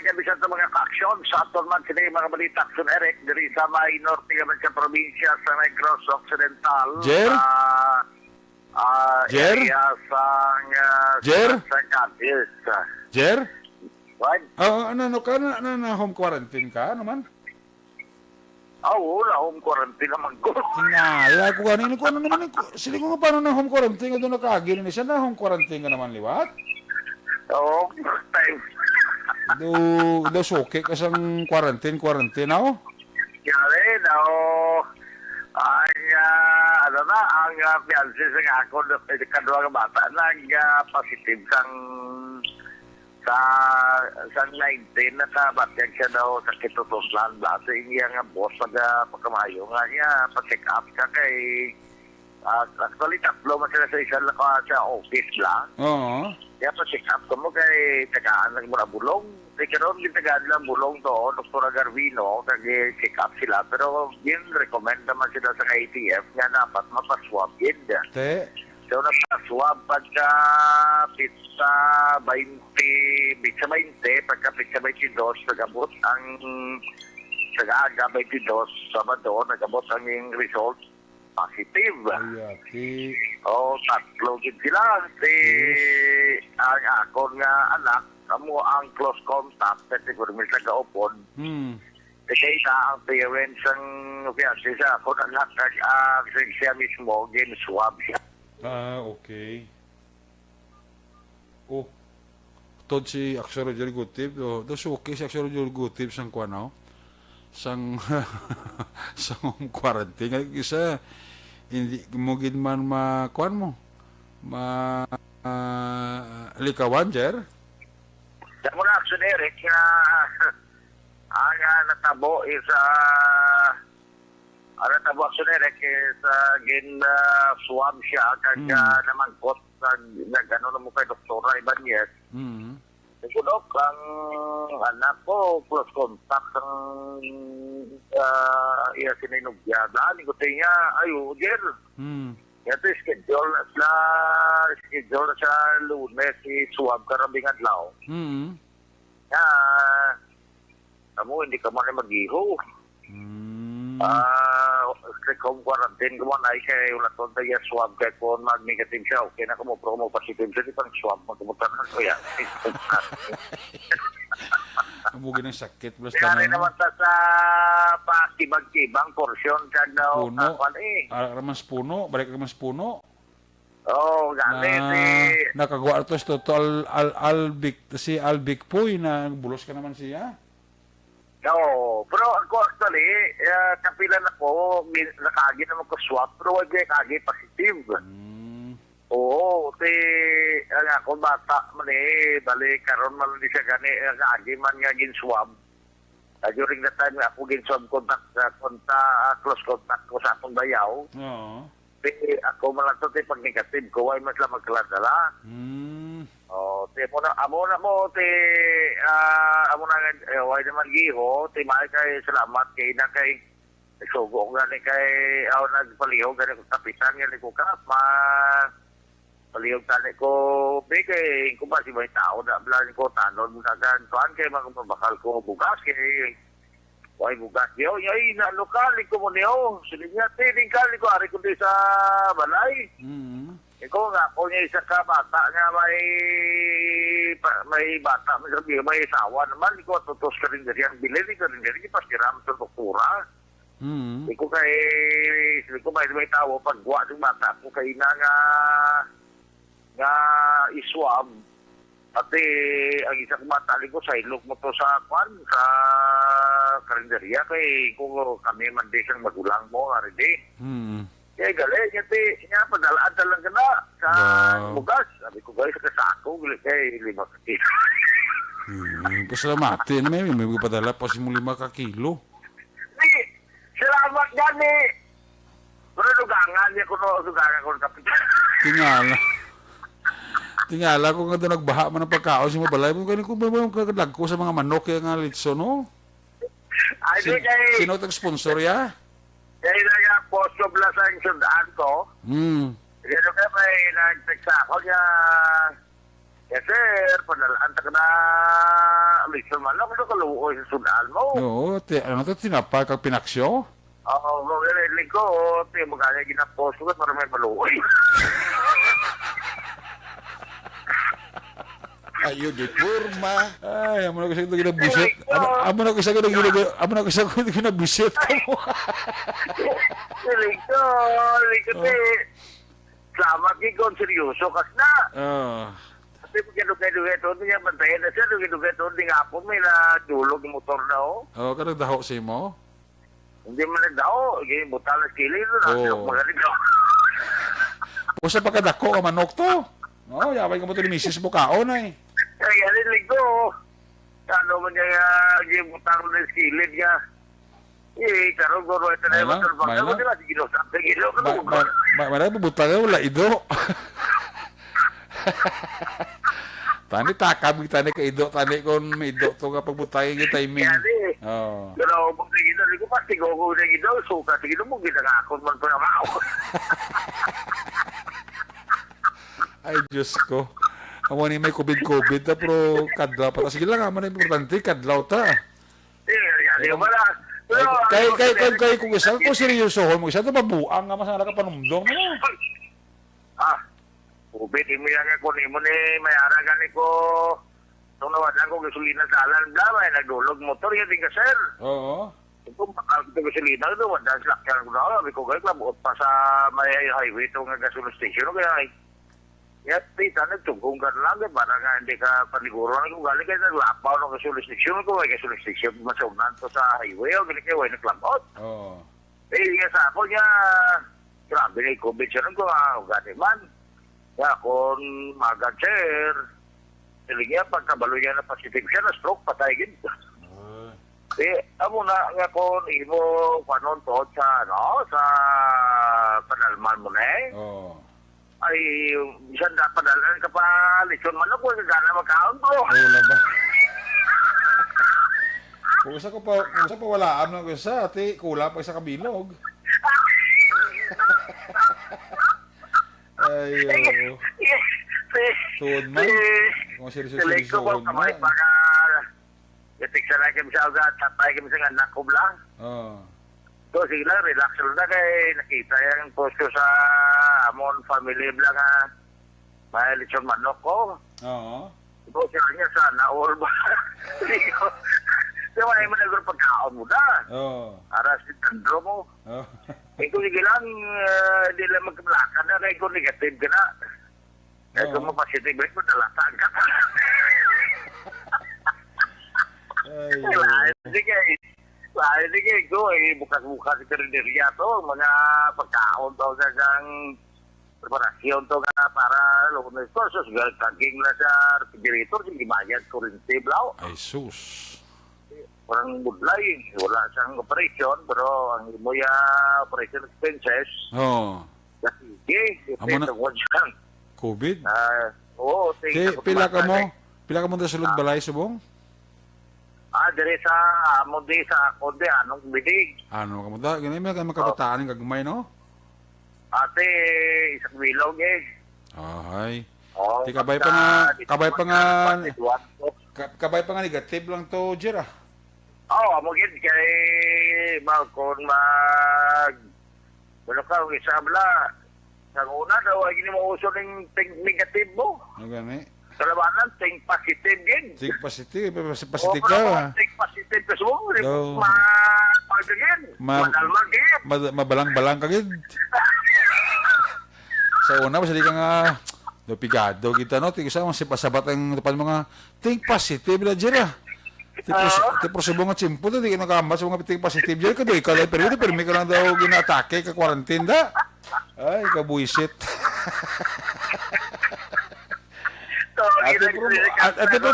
mga ka-aksyon. Sa aton man sila yung mga balita, Action Eric, dari sa may norte naman sa probinsya sa Negros Occidental. Jer? Jer? Area sa Jer? Sa Cadiz. Jer? What? Ano ka na home quarantine ka naman? Oo, na home quarantine naman ko. Tingala ko kanina ko ano naman. Sili ko nga paano na home quarantine ka doon nakagin. Isa na home quarantine ka naman liwat? Oo, time. Do soke ka sang quarantine ako? Yari, ang fiancé sa ako, kadwa nga bata, nag-positive sa 19 na kabatyag siya daw sa Kitutuslan. Dati iya nga boss pagkamayo nga niya, pa-check up ka kay actually tatlo man sila sa isang sa office lang. Oo. Kaya pa-check up ko mo kay tagaan lang mo na bulong. Kaya karoon din tagaan lang bulong to, Dr. Garvino, kag-check up sila. Pero yun, recommend naman sila sa ATF nga dapat mapaswab yun. Te? So, napaswab pagka pizza 20, pagka pizza 22, nagabot ang sag-aga 22, Sabado, nagabot ang yung result positive. Ayati. Tatlo gid sila. Ang akon nga anak, amo ang close contact, siguro may nag-aupon. Kaya ang parents ang fiancé sa akon, anak, siya mismo, gin-swab siya. Okay. Tod si Aksyon Roger Gutib. Dos okay si Aksyon Roger Gutib sang kuwanaw. Sang home quarantine. Isa, hindi mo gid man makuan mo. Likawan, Jer? Sa muna Action Eric, ang natabo is natabo Action Eric is swab siya kag namangkot nag ano na mo kay Doktora Ibanez. Siguro ang anak ko close contact ang iya sininugyadan ko niya ayo Jer. Ito schedule na sa Lunes si swab karabing adlaw. Amo hindi ka man mag-iho. Home quarantine ko man ay kay wala to tayo swab kay kung mag-negative siya. Okay na mo pero mo positive siya di pang swab magkumutan ko yan. Amugin ng sakit. Kaya naman sa pakibag-kibang porsyon kag daw puno. Ramans puno. Balik ramans puno. Ganit nakagawa ito si Albic Puy na bulos ka naman siya. Pero ako actually, kapilan ako, nakagi naman ko swab, pero wag kagi positive. Oo, ako bata man balik karon man di siya gani, kagi man nga gin-swab. During that time, ako gin-swab close contact ko sa atong bayaw. Ako man lang ito, pag negative ko, ay mas lang magkaladala. Amo na way naman giho, may kay salamat kay na kay sugo nga ni kay nagpaliho gani ko kapitan nga ko ka palihog tani ko, kay kung ba si may tao na blasin ko, tanon mo tagan, tuan kay mga mabakal ko bugas, kay why bugas niyo, ay nalokali ko mo niyo, sige niya, tiling kali ko, ari ko di sa balay. Ikaw nga, kung niya isa ka bata nga may bata, may asawa naman, ikaw tutos ka rin dyan, bilhin ka rin dyan, pasiram sa doktora. Ikaw kay, sabi ko may tao, pagwa ng bata ko kay nga iswab, pati ang isang bata ko sa ilog mo to sa karinderya, kay kung kami man di siyang magulang mo, ari di. Kaya galing, nga padalaan talang ka na sa bugas. Sabi ko, guys, sa kasako, kay 5 kilo. Pasalamati na may padala pa si mo 5 kilo. Sige, salamat gani. Pero lugangan niya lugangan ko ng kapitan. Tingala ko nga doon nagbaha man ng pagkaon si mabalay mo kung kaglag ko sa mga manok kaya nga litso, no? Sino tag-sponsor ya? Kaya nga posto bla sa sundaan ko. Kaya kaya may nag-text ako niya. Yes, sir, panalaan ka na litso man lang kung kaluoy sa sundaan mo. Oo, ano to, tinapay kag pinaksyo? Oo, magalilig ko, magkaya ginaposto ko para may maluoy. Ayo di porma. Ay, amo na kasi ito ginabisit. Amo na kasi ito ginabisit. Lilig ko, salamat kong seryoso kas na. Kasi pag kinugay-dugay ito, hindi niya bantayan na siya, dugay-dugay ito, hindi nga po may nadulog yung motor na o. Oo, kanang daho si mo? Hindi man nagdaho, butal na skili, magaling daw. O sa pagkadako ka manok to? Oo, yabay ka mo ito ni Mrs. Bukaon ay. Kaya lilig ko, ano man niya, butal na skili niya. Karong goro ito na yung motor pang ako nila, sige no, sa gilo ka na. Marami butang wala ido. Tani takab tani ka ido, tani kon may ido to kapag butay yung timing. Oo. Pero pag nagino, ko pasti ko nagino, suka, sige mo, ginagakon man pa naman ako. Ay, Diyos ko. Ako ni may COVID ta, pero kadlaw pa. Sige lang, aman na importante, kadlaw ta. Yan ba na? Kay kung isa ko seryoso mo, isa to mabuang nga masang nakapanumdong mo. COVID, mo yan ako ni mo ni mayara gani ko. Nung nawadan ko gasolina sa alan, may nagdulog motor, yan din ka, sir. Oo. Kung makal ko gasolina, nawadan sa lakyan ko na, sabi ko, guys, labuot pa sa may highway itong gasoline station, kaya yat, tita, nagtugong ka lang, para nga hindi ka paniguro na kung galing kayo naglapaw ng gasoline station ko, may gasoline station, masaunan to sa highway, o galing kayo, ay naglambot. Oo. Nga sa ako niya, grabe na yung COVID siya nung gani man. Kaya kung magad, sir, sila niya, pagkabalo niya na positive siya, na stroke, patay gin. Amo na nga kung imo, panon to, sa panalman mo na Oo. ay isang napadalan ka pa lechon manok kung gana magkaon bro. Wala ba? Kung isa pa wala am ng isa, ati kula pa isa kabilog. Ay, tuod man. Kung seryoso man. Baka itiksa na kami sa ugat, tapay kami sa anak ko lang. Oo. So, sige lang, relax lang na kay nakita yung posto sa amon family lang may lechon manok ko. Oo. Ito siya niya sana all ba? Diba ay managor pagkaon mo na. Oo. Aras si Tandro mo. Oo. Ito sige lang, hindi lang magkamlakan na kaya kung negative ka na. Kaya kung positive rate mo, talasan ka. Ay, Sige, go, bukas-bukas sa karinderya to, mga pagkaon to gagang preparasyon to nga para lunes to, so kaging na sa refrigerator, sige bayad kurente blaw. ay sus. Parang budlay, wala siyang operation, pero ang imo ya operation expenses, Oo. sige, Amo na- tungkol siyang. COVID? Oo, Kay pila ka mo sa sulod balay subong? Dire sa amo di sa konde anong bidig. Ano ka mo da? Ganun may makabataan ng gagmay, no? Ate, isang bilog Ay. Oh, Di kabay pa nga negative lang to, Jer, ah. Amo gid kay Malcon wala ka isa bala. Sa una daw ay gini mo uso ning think negative mo. Ano gani? Sa labanan think positive gid. Think positive, positive ka. Think positive ka mo. No. Pagdagin. Ma- Madalman gid. Mabalang-balang ka gid. Sa una, masali ka nga, pigado kita, no? Tigisa, masabat ang tapan mga, think positive na dyan, ah. Tipos sa mga tsimpo, di ka nakamat sa mga think positive dyan, ka doy ka lang, pero ka lang daw ginatake, ka quarantine da. Ay, kabuisit. Ate po,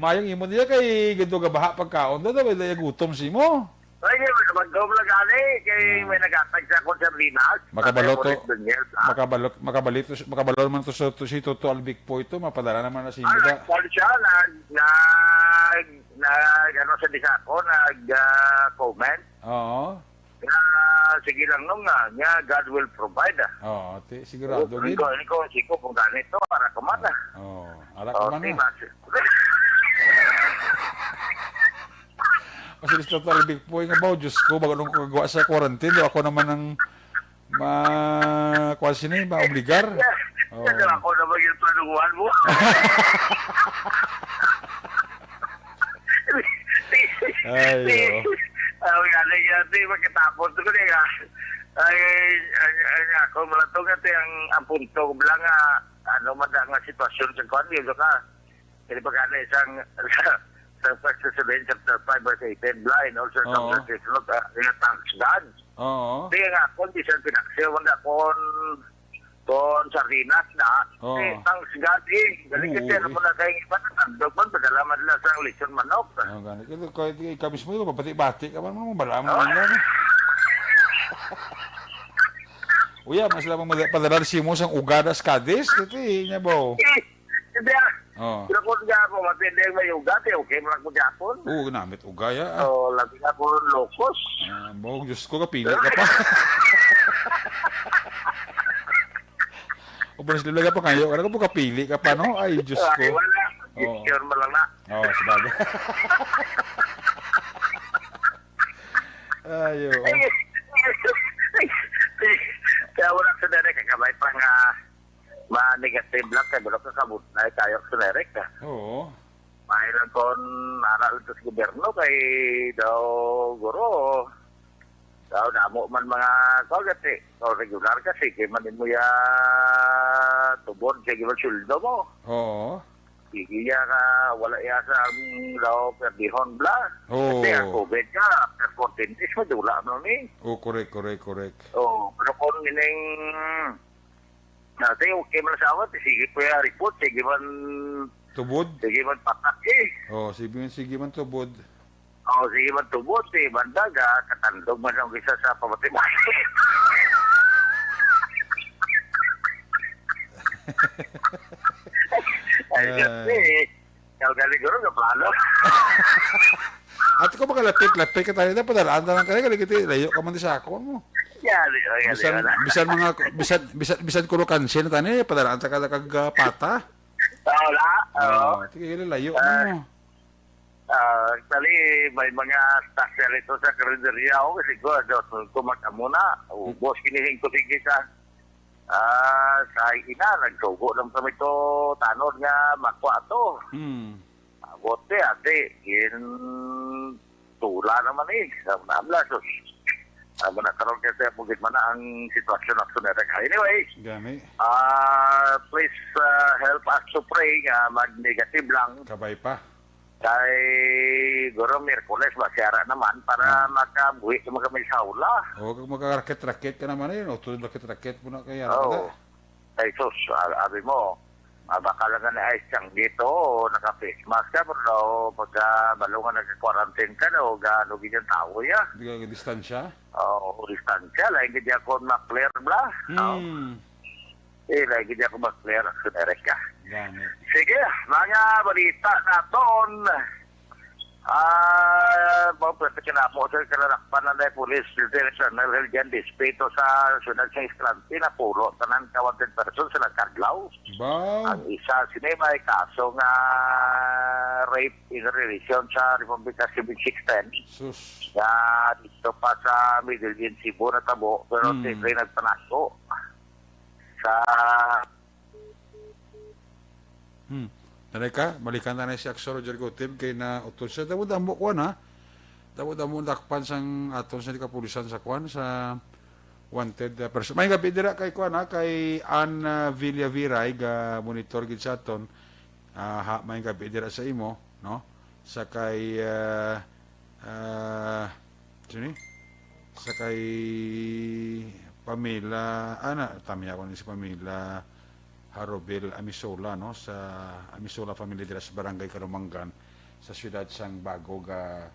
Mayong imo niya kay ganito gabaha pagkaon, daw, may gutom si mo. Ay, magkaw lang gani, kay may nagatag sa konserlinas. Makabalo naman to si Toto Albic po ito, mapadala naman na si Imo da. Nag-call siya, ano sa disa ko, nag-comment. Oo. Sige lang nung nga, God will provide. Oo, sigurado. Siko kung ganito, para kumana. Oo, ala ka man na. Kasi gusto total big boy nga ba, Diyos ko, bago nung kagawa sa quarantine, ako naman ang maobligar. Oh. Ako naman yung panunguhan mo. Ay, magkatapos ko niya. Ako malatong ito ang punto ko bilang madang sitwasyon sa kwan. Kasi pagkana isang First Thessalonians chapter 5 verse 18, blind also some not thanks God. Oo. Di nga kung di siya pinaksiw, wala kon sardinas na. Thanks God Galing kasi ano mo na kayong iba na tandog man, padalaman nila sa lechon manok. Oo, ganit. Ikaw mismo ito, pabati-bati ka man mo, balaman lang. Uya, mas lamang padala si mo sang ugadas kadis, ito niya ba? Hindi Pero kung nga ako, mapindi may ugat okay mo lang ko Japon. Oo, ginamit ugaya. So, lagi nga po locos. Bawang Diyos ko, kapili ka pa. O ba sila pa kayo? Ano ka po kapili ka pa, no? Ay, Diyos ko. Ay, wala. Sure mo lang na. Oo, sabaga. Ayo. Kaya wala sa direct, kakabay pa nga ma-negative lang kay bro kakabot na tayo sa direct. Oo. Mayroon kon aral ito sa gobyerno kay daw guro. Daw damo man mga kagati. O regular kasi kay manin mo ya tubod kay gibang suldo mo. Oo. Igiya ka wala ya sa daw perdihon bla. Kasi ang COVID ka after 14 days mo dula mo ni. Oh, correct. Oh, pero kung ining Nate, okay man sa awat, sige po yung report, sige man tubod? Sige man patak sige man tubod. Sige man tubod, bandaga, katandog man ang isa sa pamatimas. Ay, kasi, kalgaliguro ka plano. At ko baka lapit ka tayo na, padalaan na lang ka rin, layo ka man sa ako mo. Bisan ko kansin na tani, padalaan sa kagpata. Wala. Tigil layo mo. Actually, may mga stasya rito sa karinderya ako kasi kumaka muna. Ubos kinihing ko sige sa ina, nagsugo lang kami to tanod nga makwa to. Bote ate, tula naman sa nablasos. Nakaroon kasi bugit man ang sitwasyon na sunera. Anyway, please help us to pray mag-negative lang. Kabay pa. Kay Goro Miyerkules, masyara naman para makabuhi sa mga may saula. Kung makakarakit-rakit ka naman o tulad rakit-rakit mo na kaya. Ay sus, sabi mo, baka lang na ice siyang dito o naka-face mask ka, pero pagka balungan nagka-quarantine ka na o gaano ganyan tao ya. Hindi ka distansya? Distansya. Lagi di ako ma-clear bla. Lagi di ako ma-clear sa direct ka. Sige, mga balita naton. mo, pwede ka na mo, sir, kalarakpan na Police Lieutenant Heljan Despeto sa Sunod sa Escalante na puro, tanan ka 100 person sila kaglaw. Ba? Ang isa, sinema ay kaso nga rape in relation sa Republika Civic 610. Sus. Nga dito pa sa Middle East, Cebu na tabo, pero siyempre nagpanaso. Sa Nareka, balikan na si Aksor Roger Gotib kay na utol siya. Damo kuan ha. Damo dakpan sang aton sa kapulisan sa kuan sa wanted person. May gabi dira kay kuan ha, kay Ann Villaviray ga monitor gid sa aton. May gabi dira sa imo, no? Sa kay sini? Sa kay Pamela, tami ako ni si Pamela Harobel Amisola, no, sa Amisola Family dira sa Barangay Karumangan sa siyudad sang Bago ga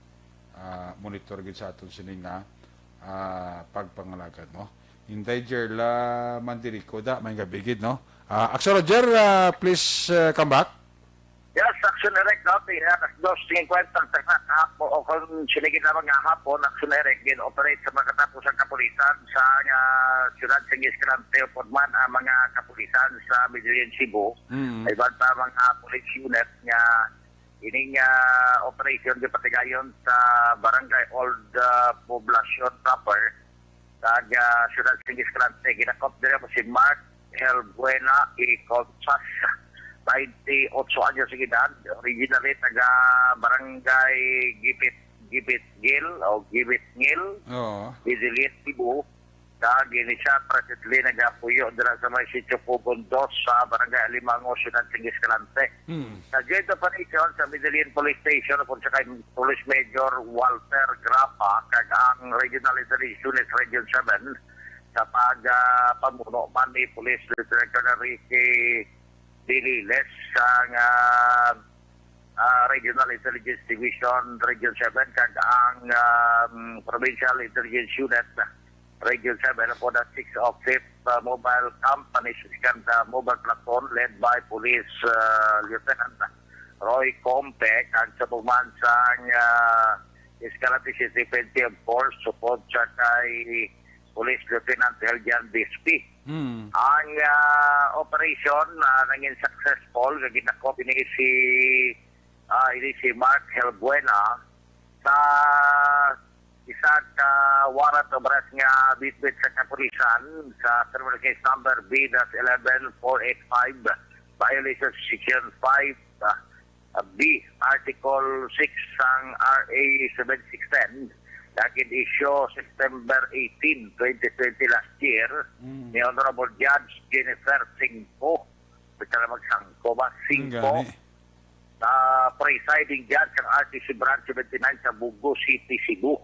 monitor gid sa aton sini nga pagpangalagad, no. Hinday Jerla Mandirico da may gabi gid, no. Aksor Roger, please come back. yes, Action Direct dati, alas 2:50 hapo o kung sinigit na mga hapon, Action Direct operate sa mga katapos ang kapulisan sa siyudad sa Escalante o Podman ang mga kapulisan sa Middle Cebu. Iban pa mga police unit nga ining operation di patigayon sa Barangay Old Poblacion proper kag siyudad sa Escalante. Ginakop dira po si Mark Helbuena y Consas 28 anyos ng edad, originally taga Barangay Gibit Ngil, Oo. Middle East, Cebu. Kagini siya, presently nag-apuyo dira sa may sitio Pugundos sa Barangay Alimango, Siyudad ng Escalante. Sa joint operation sa Middle East Police Station, kung sa kay Police Major Walter Grapa, kag ang Regional Intelligence Unit Region 7, sa pag-pamuno man ni Police Lieutenant Colonel Ricky Dililes ang Regional Intelligence Division Region 7 kag ang Provincial Intelligence Unit Region 7 po the 6th of 5th Mobile Company second mobile platoon led by Police Lieutenant Roy Compe kag sa pumansang Escalante City Penty of Force support sa kay Police Lieutenant Heljan Bispi. Ang operation naging successful nga ginakop ini si Mark Helbuena sa isa ka warrant of arrest nga bitbit sa kapulisan sa criminal case number B-11485 violation section 5 B article 6 sang RA 7610 Dakid issue September 18, 2020 last year, ni Honorable Judge Jennifer Singpo, basta na magsangko ba? Singpo, presiding judge ng RTC Branch 79 sa Bugo City, Cebu.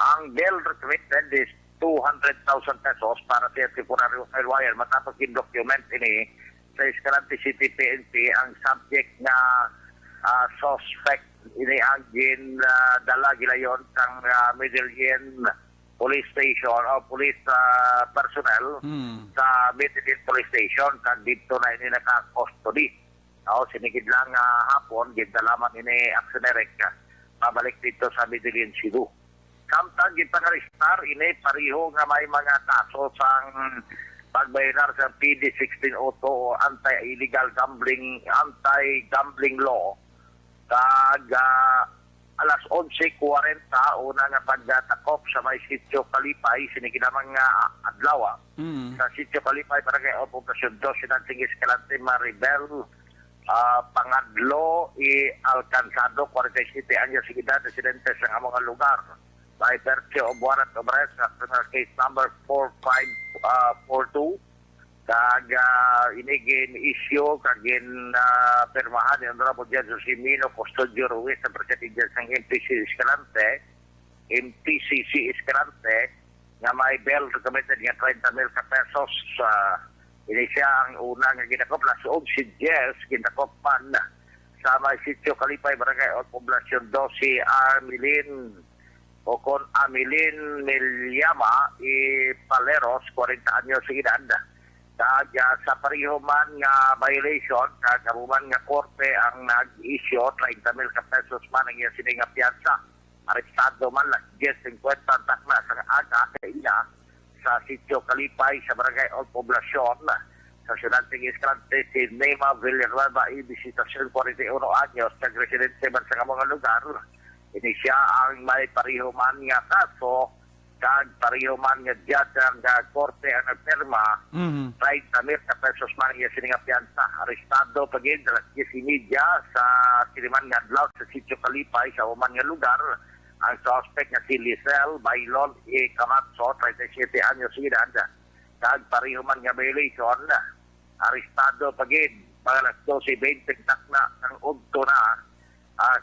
Ang bail recommended is 200,000 pesos para sa temporary wire matapos in-document ini sa Escalante City PNP ang subject na suspect ini ang dala gilayon sang Middle East Police Station o police personnel sa Middle East Police Station kag dito na ini naka-custody. Sinigid lang hapon gidalaman ini Action Direct pabalik dito sa Middle East Cebu. Samtang gipangaristar ini pareho nga may mga kaso sang pagbayarar sa PD 1602 o anti-illegal gambling law kag alas 11:40 una nga pagdatakop sa may sitio Kalipay siniginamang nga adlaw sa sitio Kalipay para kay Operasyon 2 sinanting Escalante Maribel Pangadlo Alcanzado 47 anyos ng edad residente sa mga lugar by virtue of warrant of arrest sa criminal case number 4542 kag inigin issue kagin permahan ni Honorable Judge Josimino Custodio Ruiz sa Presiding Judge ng MPCC Escalante nga may bail recommended nga 30,000 pesos ini siya ang una nga ginakop las 11 years ginakop man sa may sitio Kalipay Barangay o Poblacion 2 si Armilin o kon Amilin Milyama Paleros 40 anyos ng edad kag sa pareho man nga violation kag amuman nga korte ang nag-issue 30,000 pesos man ang iyang sining nga piyansa arestado man las 10:50 takna sa aga kaiya sa sitio Kalipay sa Barangay Old Poblacion sa siyudad ng Escalante si Neymar Villanueva y Visitasyon 41 anyos kag residente man sa mga lugar. Ini siya ang may pareho man nga kaso kag pareho man nga diyatan nga korte ang nagpirma 30,000 pesos man nga sininga piyansa. Arestado pagin alas 10:30 sa Siliman nga adlaw sa sitio Kalipay sa uman nga lugar ang suspect nga si Lisel Bailon E. Camacho, 37 anyos edad. Kag pareho man nga violation, arestado pagin mga alas 12:20 takna ng ugto na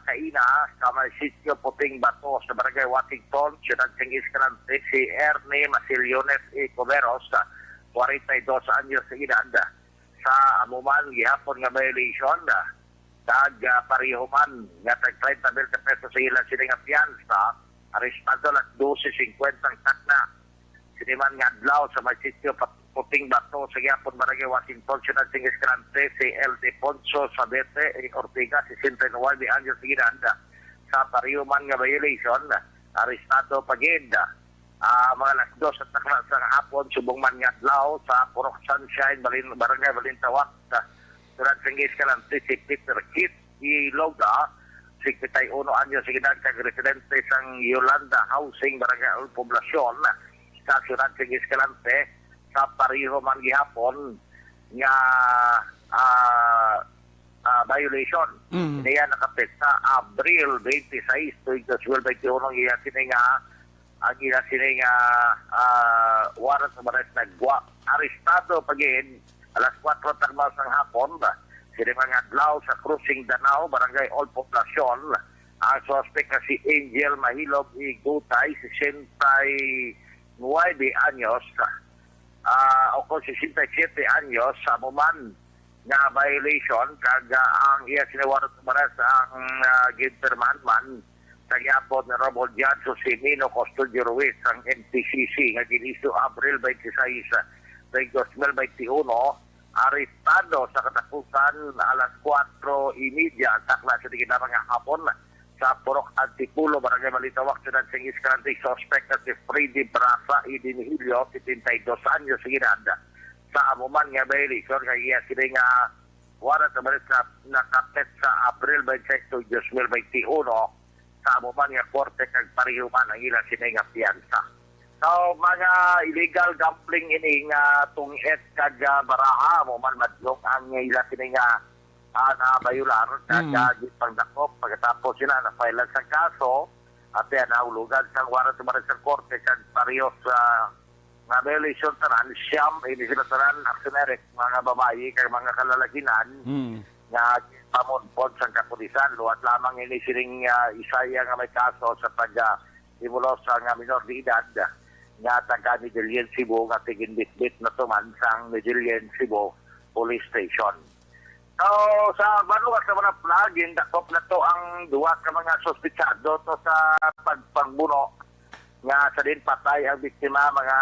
kaina sa may sitio Puting Bato sa Barangay Washington, Ciudad ng Escalante, si Ernie Masillones E. Coveros, 42 anyos edad. Sa amuman gihapon nga violation, kag pareho man nga tag 30,000 pesos sa ilang sininga piyansa, arestado alas 12:50 takna. Siniman nga adlaw sa may sitio Puting Bato sa gihapon Barangay Washington, Ciudad ng Escalante, si El Deponso Sabete E. Ortiga, 69 anyos edad. Sa pareho man nga violation, arestado pagid mga alas 2 at takna sa hapon subong man nga adlaw sa Purok Sunshine, Barangay Balintawak, Ciudad ng Escalante, si Peter Kit Iloga, 61 anyos edad, kag residente sang Yolanda Housing, Barangay Old Poblacion sa Ciudad ng Escalante. Sa pareho man gihapon nga violation. Niya nakapit sa Abril 26 tuig 2021 iya sininga ang iya sininga warrant of arrest nagwa. Arestado pagin alas 4 tagmas ng hapon sila mga adlaw sa Cruising Danao, Barangay Old Poblacion. Ang suspect na si Angel Mahilog Igutay, 69 anyos o kung 67 anyos sa muman nga violation kag ang iya sinawarot maras ang ginterman man sa gyapon na Robert Judge si Nino Custodio Ruiz ang NPCC nga giniso Abril 26 2021 arestado sa katapusan alas 4:30 takla sa ginamang hapon sa Purok Antipulo, Barangay Balintawak, Ciudad ng Escalante, suspect na si Freddy Brasa Idinihilio, 72 anyos edad. Sa amuman nga violation, kaya sila nga warrant of arrest na nakapit sa Abril 26, 2021 sa amuman nga korte kag parihuman ang ilang sila nga piyansa. So, mga illegal gambling ini nga tungit kag baraha, amuman madlong ang ilang sila nga na bayular kag pagdakop pagkatapos sila na file sa kaso at yan naulugan sa warrant of arrest sa korte kag parehas nga violation tanan siyam ini sila tanan actionary mga babae kag mga kalalakinan nga pamonpon sa kapulisan luwat lamang ini siring isaya nga may kaso sa pag-imulos nga minor de edad nga taga Medellin Cebu nga tigin-bitbit na tuman sang Medellin Cebu Police Station. So, sa banuwas sa mga plugin, dakop na to ang duwa ka mga sospitsado to sa pagpangbuno nga sa din patay ang biktima mga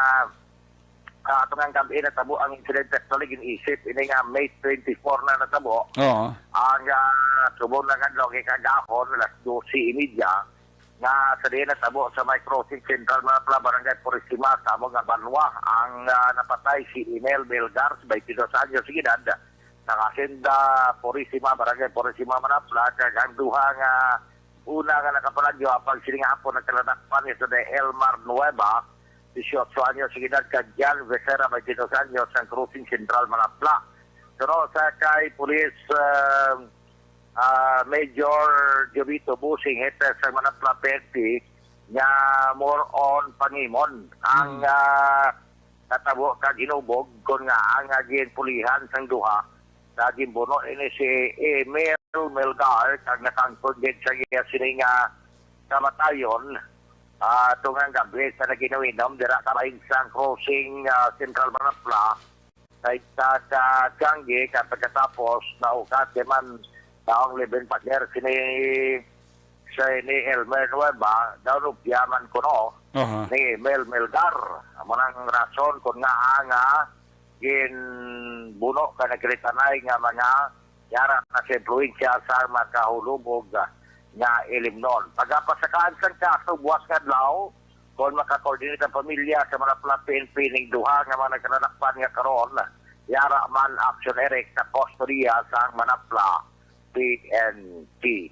atong gabi na tabo ang incident actually ginisip ini nga May 24 na natabo. Ang subong na kadlaw kay kagahon alas 12:30 nga sa din natabo sa may crossing Central Manapla Barangay Purisima sa mga Banwa ang napatay si Inel Belgar 22 anyos edad. Nakasenda Purisima, Barangay Purisima Manapla, kag ang duha nga una nga nakapaladyo pag siningapon nagkaladakpan ito na Elmar Nueva, 18 anyos edad, kag Jan Becerra, 22 anyos, ang Cruising Central Manapla. Pero sa kay Police Major Jovito Busing, ito sa Manapla PNP, nga more on pangimon. Ang natabo kag inubog, kung nga ang agin pulihan sang duha, naging buno ini si Emil Melgar kag nakangkod din sa iya sining kamatayon tungang gabi sa naginawinom dira karaing sang crossing Central Manapla kay sa Changi pagkatapos naukat man daong leben partner sini Elmer Nueva daw rupyaman ko no ni Emil Melgar manang rason kung nga gin buno ka nagkritanay nga mga yara na sa influensya sa makahulubog nga ilimnon. Pagpasakaan sa kaso, buwas nga adlaw, kung makakoordinate ang pamilya sa mga PNP ning duha nga mga nagkananakpan nga karon, yara man action erect sa kustodiya sa manapla PNP.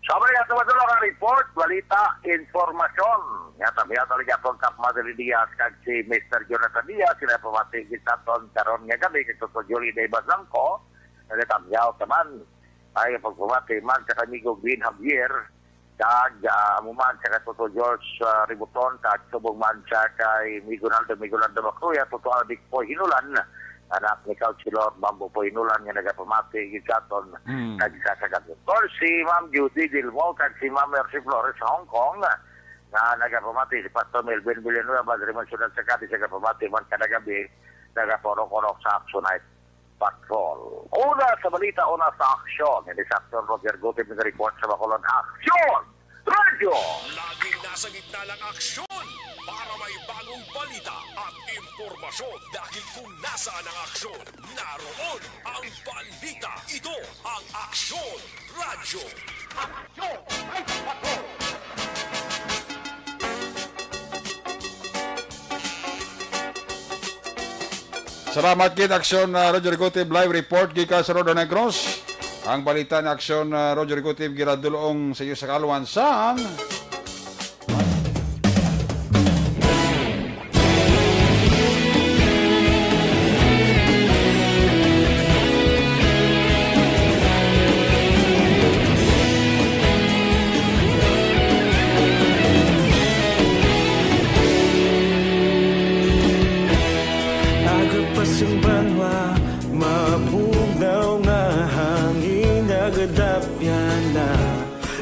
So, abay nga tumadulong ang report, balita, informasyon. Nga tabiya talaga po Kap Madre Diaz kag si Mr. Jonathan Diaz, sila pamatigit sa ton karon nga gabi, kay Toto Jolie de Bazangco, nagtatamyaw taman, ay pagpumati man sa kamigo Green Javier, kag amuman sa Toto George Ributon, kag subong man sa kay Miguelando Macruya, Toto Aldic po hinulan, anak ni Councilor Bambo po hinulan nga nagapamati gisaton kag sa Or si Ma'am Judy Dilmo, kag si Ma'am Mercy Flores sa Hong Kong, na nagapamati si Pastor Melvin Villanueva, dimensional sa Cadiz, nagapamati man kadagabi, nagaporok-orok sa Action Night Patrol. Una sa balita, una sa aksyon. Hindi sa aksyon, Roger Gutib ng report sa Bacolod. Aksyon! Radyo! Laging nasa gitna ng aksyon para may bagong balita at impormasyon dahil kung nasaan ang aksyon, naroon ang balita. Ito ang Aksyon Radyo. Aksyon! Night Patrol! Salamat kit Aksyon Roger Gutib live report gikan sa Rodo Negros. Ang balita ni Aksyon Roger Gutib giradulong sa iyo sa Kaluansan. Agapasang banwa, mabugaw nga hangin nagadapyan na.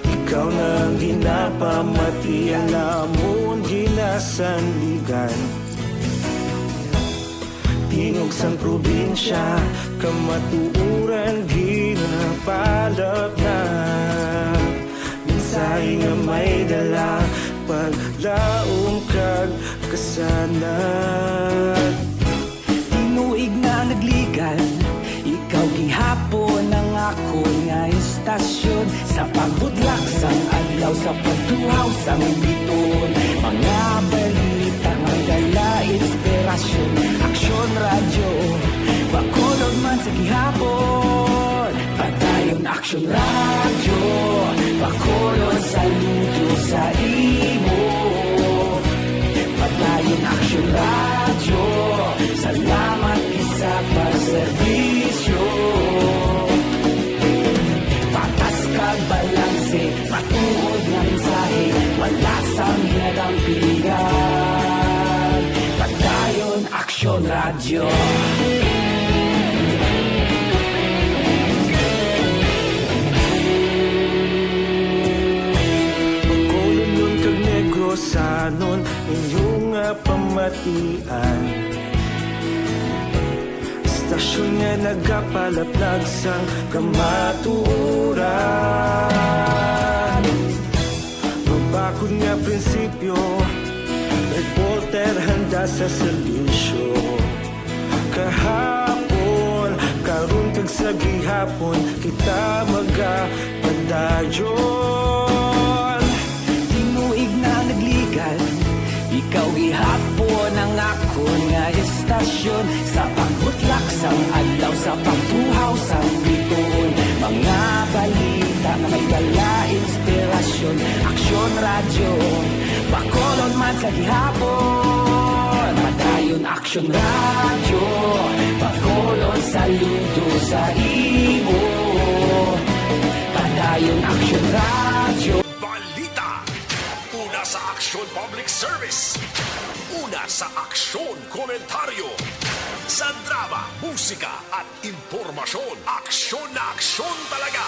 Ikaw nang ginapamatian namon ginasandigan. Tingog sang probinsya, kamatuuran ginapalap na. Minsay nga may dala, paglaom kag kasanat. Tinuig na nagligan, ikaw gihapon ang ako nga istasyon. Sa pagbudlak sang adlaw, sa pagtuhaw sang biton. Mga balita, magdala inspirasyon. Aksyon Radyo, Bacolod man sa gihapon. Padayon Aksyon Radyo, Bacolod saludo sa imo. Padayon Aksyon Radyo, salamat isa pagserbisyo. Patas kag balanse, patuod nga mensahe, wala sang ginadampingan. Padayon Aksyon Radyo. Bacolod nun kag Negrosanon, inyong nga pamatian. Stasyon nga nagapalaplag sang kamatuuran. Mabakod nga prinsipyo, reporter handa sa serbisyo. Kahapon, karon kag sa gihapon, kita magapadayon. Tinuig na nagligan, ikaw gihapon ang ako nga istasyon. Sa pagbutlak sang adlaw, sa pagtuhaw sang biton. Mga balita na may dala inspirasyon. Aksyon Radyo, Bacolod man sa gihapon. Padayon Aksyon Radyo, Bacolod saludo sa imo. Padayon Aksyon Radyo. Balita. Una sa Aksyon Public Service. Una sa Aksyon Komentaryo. Sa drama, musika at impormasyon. Aksyon na aksyon talaga.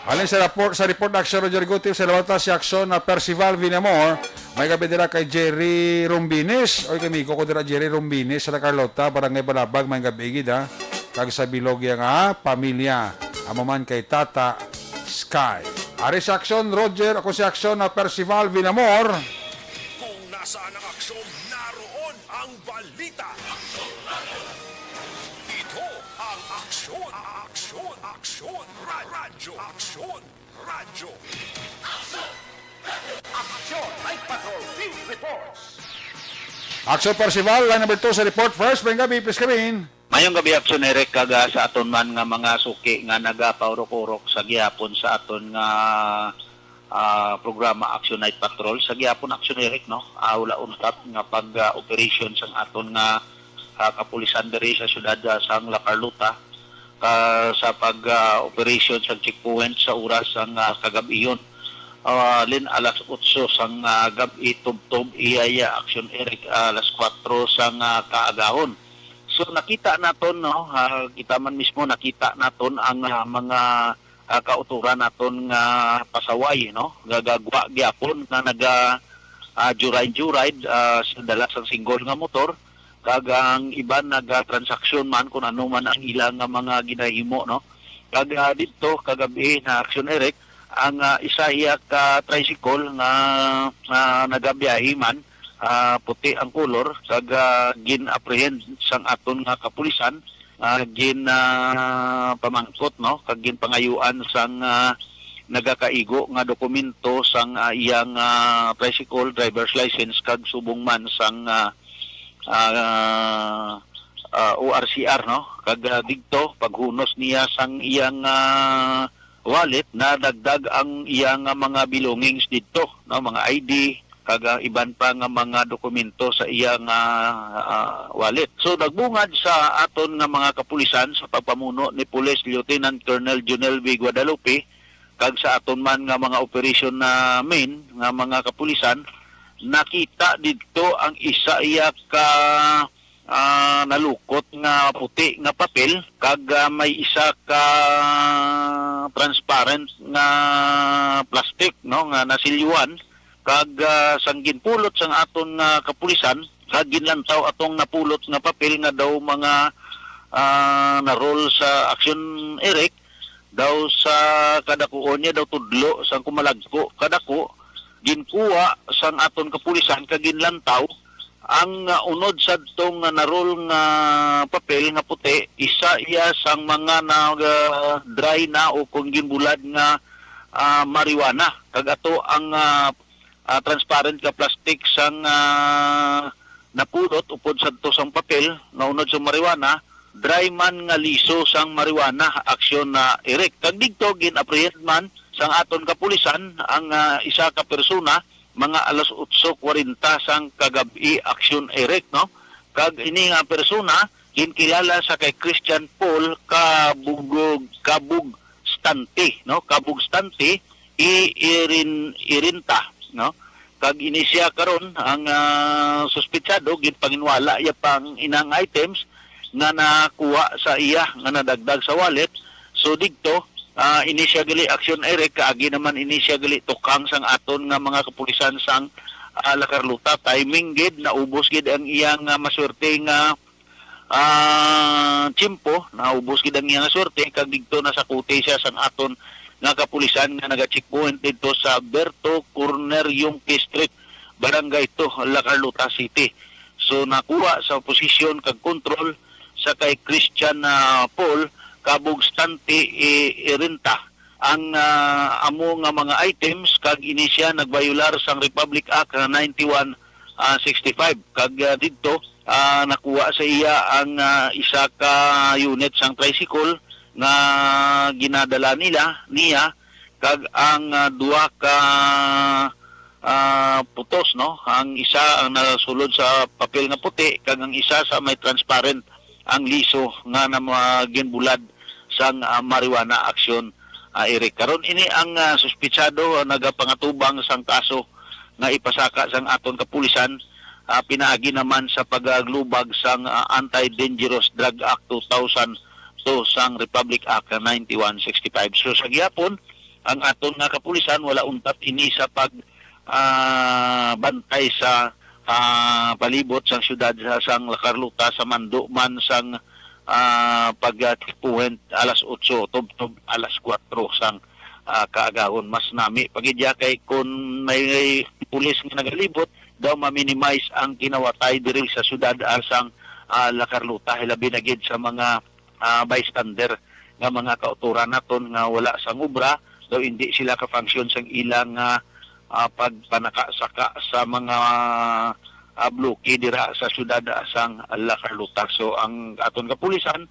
Alin sa report na Aksyon Roger Gutib sa lawata si Aksyon na Percival Villamor. May gabi dira kay Jerry Rumbines. Oy kami ko dira Jerry Rumbines sa Carlota, Barangay Balabag, may gabi gid ha. Kag sa Bilogya nga pamilya. Amo man kay Tata Sky. Ari sa Aksyon Roger, ako si Aksyon na Percival Villamor. Kung nasaan ang aksyon, naroon ang balita. Ito ang Aksyon. Aksyon. Aksyon. Aksyon Radyo. Action Night Patrol Field Reports. Action Percival, line number 2 sa report first. May gabi, please come in. Mayong gabi Action Eric kaga sa aton man nga mga suki nga nagapawrok-urok sa gihapon sa aton nga programa Action Night Patrol sa gihapon Action Eric no. Wala untat nga pag-operation sang aton nga kapulisan diri sa syudad sang La Carlota sa pag-operation sa checkpoint sa oras sang kagabiyon. Lin alas 8 sang gabi tub-tub iyaya Action Eric alas 4 sang kaagahon. So nakita naton no, kita man mismo nakita naton ang mga kauturan naton nga pasaway no, gagagwa gyapon nga naga juride sa dala sang single nga motor kag ang iban naga-transaksyon man kung ano man ang ilang nga mga ginahimo no. Kag dito kagabi na Action Eric ang isa iya ka tricycle nga nagabiyahe man puti ang kolor kag gin-apprehend sang aton nga kapulisan gin pamangkot no kag gin pangayuan sang nagakaigo nga dokumento sang iyang tricycle driver's license kag subong man sang ORCR no kag didto paghunos niya sang iyang wallet na dagdag ang iyang mga belongings didto no mga ID kag iban pa nga mga dokumento sa iyang wallet. So nagbungad sa aton nga mga kapulisan sa pagpamuno ni Police Lieutenant Colonel Jonel V. Guadalupe kag sa aton man nga mga operation na main nga mga kapulisan nakita didto ang isa iya ka nalukot nga puti nga papel kag may isa ka transparent nga plastic no nga nasilyuan kag sanggin pulot sang aton kapulisan kag ginlantaw atong napulot nga papel nga daw mga na-roll sa Action Eric daw sa kadakuon niya daw tudlo sang kumalagko kadako ginkuha sang aton kapulisan kag ginlantaw ang unod sa tong na-roll nga papel nga puti isa iya sang mga dry na o kung ginbulad nga marijuana kag ato ang transparent ka plastic sang napulot upod sa to sang papel na unod sa marijuana dry man nga liso sang marijuana Action na Eric kag didto gin-apprehend man sang aton kapulisan ang isa ka persona mga alas 8:40 sang kagabi Action Eric no kag ini nga persona ginkilala sa kay Christian Paul Kabug Stante no Kabug Stante irinta no kag ini siya karon ang suspetsado ginpanginwala ya pang inang items nga nakuha sa iya nga nadagdag sa wallet so didto ini siya gali Action Eric kaagi naman ini siya gali tukang sang aton nga mga kapulisan sang La Carlota timing gid naubos gid ang iyang maswerte nga tiyempo naubos gid ang iyang swerte kag didto nasakuti siya sang aton nga kapulisan nga naga-checkpoint dito sa Berto Corner Yungke Street, Barangay 2, La Carlota City. So nakuha sa posisyon kag control sa kay Christian Paul Kabug Stante Irinta ang amo nga mga items kag ini siya nagbayular sang Republic Act 9165 kag didto nakuha sa iya ang isa ka unit sang tricycle nga ginadala niya kag ang duha ka putos no ang isa ang nasulod sa papel nga puti kag ang isa sa may transparent ang liso nga ginbulad sang marijuana Action Eric karon ini ang suspetsado nagapangatubang sang kaso nga ipasaka sang aton kapulisan pinaagi naman sa pagaglubag sang Anti-Dangerous Drug Act 2000 sang Republic Act 9165. So sa gihapon ang aton nga kapulisan wala untat ini sa pag bantay sa palibot sang syudad sang La Carlota sa mando man sang pagtipuhen alas 8 tub alas 4 sang kaagahon mas nami pagidya kay kun may pulis nga nagalibot daw ma-minimize ang kinawatay diri sa syudad sang La Carlota hilabi na gid sa mga bystander nga mga kauturan naton nga wala sang obra So hindi sila ka-function sa ilang pagpanaka-saka sa mga bloke dira sa syudad sang La Carlota. So ang aton kapulisan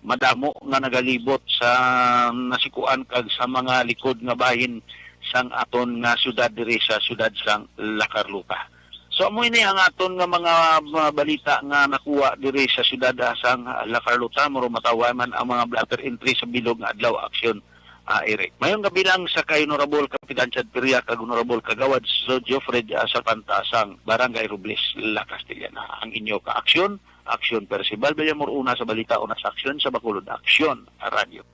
madamo nga nagalibot sa nasikuan kag sa mga likod nga bahin sang aton nga syudad diri sa syudad sang La Carlota. So amo ini ang aton nga mga balita nga nakuha diri sa syudad sang La Carlota. Muro matawa man ang mga blatter entry sa bilog nga adlaw aksyon. Eric. Mayong kabilang sa kay Honorable Kapitan Chad Peria kag Honorable Kagawad Sergio Fred sa pantasang Barangay Robles, La Castellana. Ang inyo ka-aksyon, Aksyon Percival Bellamor una sa balita o sa aksyon sa Bacolod Aksyon Radio.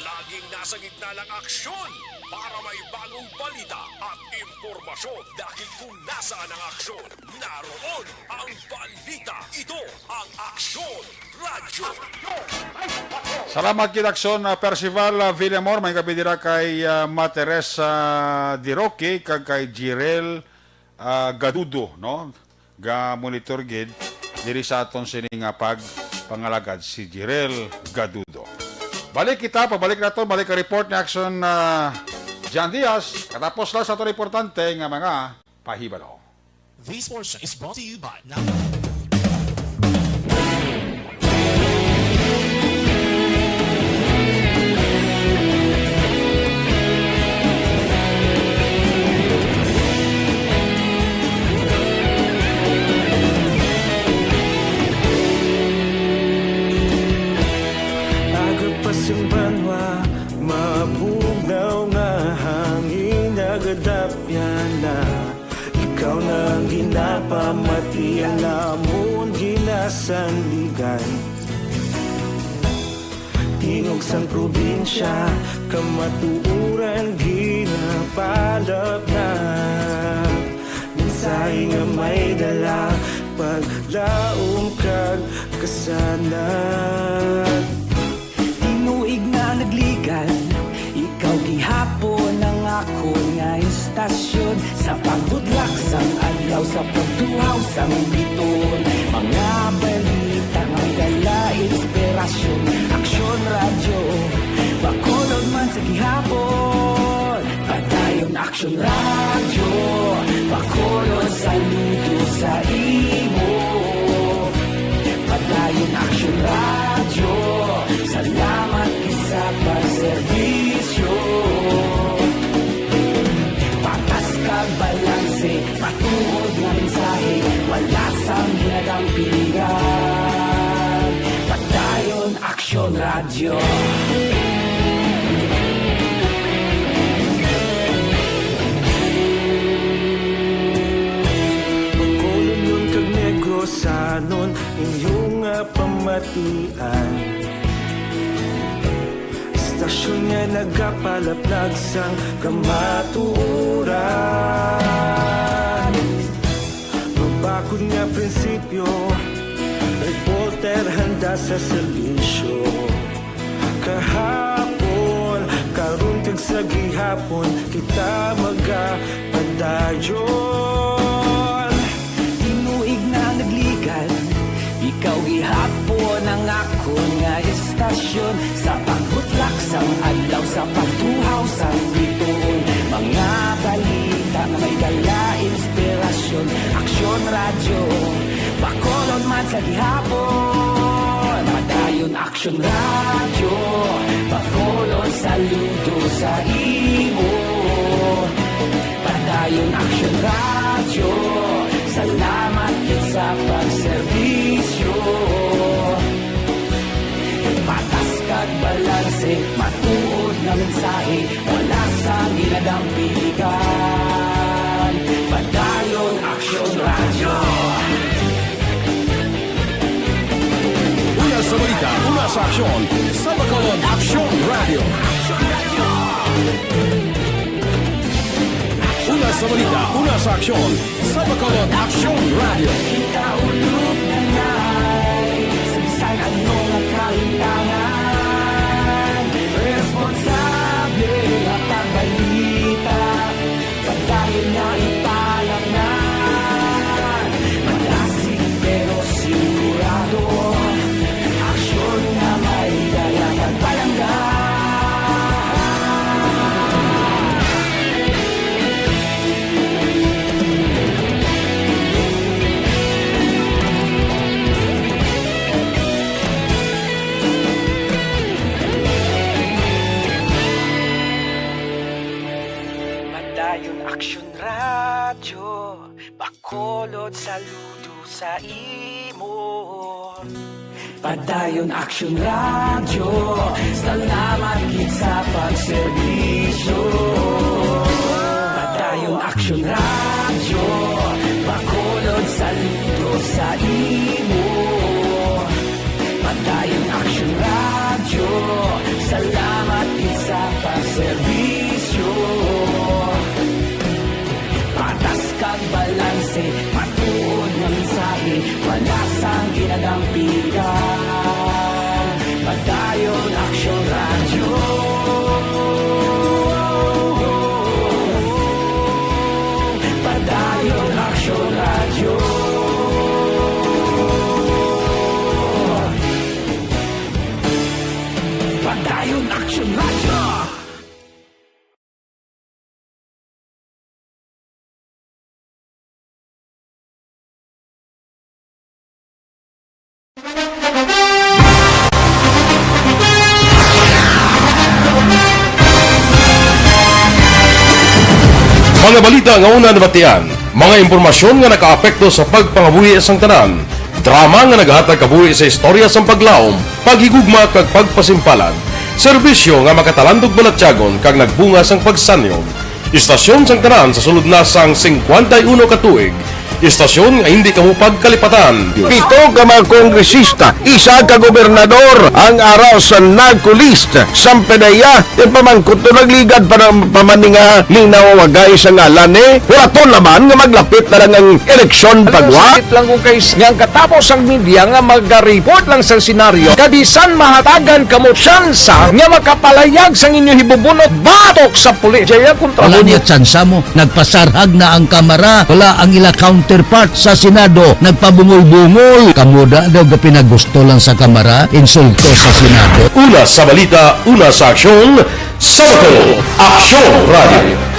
Laging nasa gitna ng aksyon para may bagong balita at impormasyon dahil kung nasaan ang aksyon, naroon ang balita. Ito ang Aksyon Radio. Salamat kinaksyon Percival Villamor, may kabidira kay Teresa Diroque kag kay Jirel Gadudo, no? Ga monitor gid diri sa aton sining pangalagad si Jirel Gadudo. Balik pabalik na to, balik ka report ni Aksyon Jan Diaz, katapos lang sa ito importante nga mga pahibalo. This portion is brought to you by Agapasang banwa, mabugaw nga hangin nagadapyan na. Ikaw nang ginapamatian namon ginasanligan. Tingog sang probinsya, kamatuuran ginapalap na. Minsay nga may dala, paglaom kag kasanan. Tinuig na nagligan, ikaw gihapon ang ako nga istasyon. Sa pagbudlak sang adlaw, sa pagtuhaw sang biton. Mga balita nga dala inspirasyon. Aksyon Radio, Bacolod man sa gihapon. Padayon Aksyon Radio, Bacolod saludo sa imo. Padayon Aksyon Radio, salamat sa pagserbisyo. Patas kag balanse, patuod nga mensahe, wala sang ginadang pilihan. Padayon Aksyon Radio. Bacolod yun kag Negros anon inyong pamatian. Istasyon nga nagapalaplag sang kamatuuran. Mabakod nga prinsipyo, reporter handa sa serbisyo. Kahapon, karon kag sa gihapon, kita magapadayon. Tinuig na nagligan, ikaw gihapon ang ako nga istasyon. Sa pagbutlak sang adlaw, sa pagtuhaw sang biton. Mga balita na may dala inspirasyon. Aksyon Radio, Bacolod man sa gihapon. Padayon Aksyon Radio, Bacolod saludo sa imo. Padayon Aksyon Radio, salamat sa pagserbisyo. Patas kag balanse, matuod na mensahe, wala sa ginadang piligan. Padayon Aksyon Radio. Una sa balita, una sa aksyon, sa Bacolod Aksyon Radio. Una sa balita, una sa aksyon, sa Bacolod Aksyon Radio. Kita ulog na na'y sagsay anong nakahintangan. Responsable at pagbalita, pagdayon na ipalaknan. Malasig pero sigurado, aksyon na may dala pagpalanggan. Padayon Aksyon Radyo, Bacolod saludo sa imo. Padayon Aksyon Radyo, salamat gid sa pagserbisyo. Padayon Aksyon Radyo, Bacolod saludo sa imo. Padayon Aksyon Radyo, salamat gid sa pagserbisyo. Patas kag balanse, matuod nga mensahe, wala sang ginadampigan. Padayon Aksyon Radyo. Padayon Aksyon Radyo. Padayon Aksyon Radyo. Mga balita nga una nabatian, mga impormasyon nga nakaapekto sa pagpangabuhi sang tanan, drama nga naghatag kabuhi sa istorya sang paglaom, paghigugma kag pagpasimpalad, serbisyo nga makatalandog balatyagon kag nagbunga sang pagsanyon, istasyon sang tanan sa sulod na sang 51 ka tuig, istasyon nga hindi kamo pagkalipatan. 7 ka mga kongresista, 1 ka gobernador ang araw sa nagkulist sa pedaya yung pamangkot to nagligad para pamaninga linaw wagay sa ngalan wala to naman nga maglapit na lang ang eleksyon pagwa lang kung kays nga katapos ang media nga mag-report lang sa senaryo kadisan mahatagan kamo tsansa nga makapalayag sang inyo hibubunot batok sa pulis jaya kontra wala niya tsansa mo nagpasarhag na ang kamera wala ang ila counterpart sa Senado nagpabungol-bungol kamuda daw ga pinagusto lang sa kamera insulto sa Senado. Una sa balita, una sa aksyon, Sabado Aksyon Radio.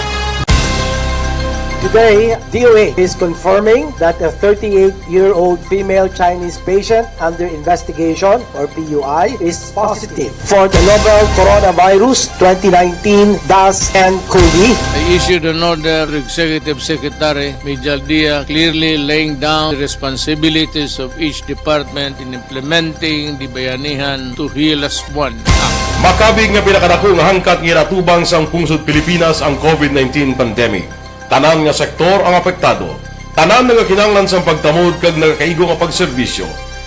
Today, DOA is confirming that a 38-year-old female Chinese patient under investigation, or PUI, is positive for the novel coronavirus 2019-10-CoV. I issued an order to Executive Secretary Major Dia clearly laying down the responsibilities of each department in implementing the Bayanihan to Heal as One Act. Makabig nga pinakadako nga hangkat nga natubang sang pungsod Pilipinas ang COVID-19 pandemic. Tanan nga sektor ang apektado. Tanan nga kinahanglan sang pagtamod kag nagakaigo nga pagserbisyo.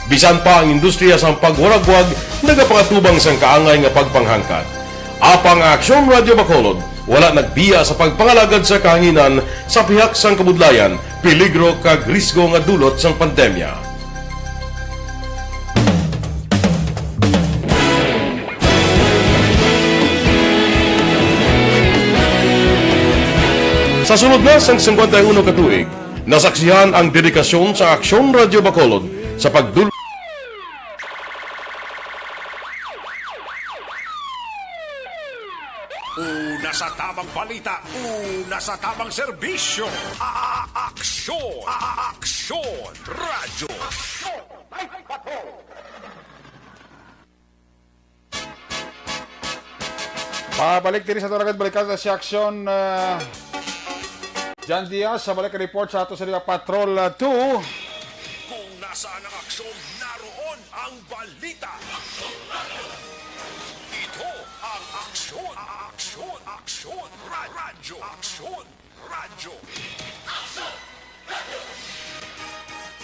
Bisan pa ang industriya sang pagwaragwag nagapangatubang sang kaangay nga pagpanghangkat. Apang Aksyon Radio Bacolod wala nagbiya sa pagpangalagad sa kahanginan sa pihak sang kabudlayan, peligro kag risgo nga dulot sang pandemya. Sa sunod na sang 51 ka tuig, nasaksihan ang dedikasyon sa Aksyon Radio Bacolod sa pagdulot Una sa tamang balita, una sa tamang serbisyo. Aksyon! Aksyon! Radyo! Aksyon! Night Patrol! Pabalik din sa Turagan Balikan sa Aksyon Jan Diaz sa balik report sa ato sa Patrol 2. Kung nasaan ang aksyon, naroon ang balita. Ito ang aksyon, aksyon, aksyon, radyo, aksyon, radyo.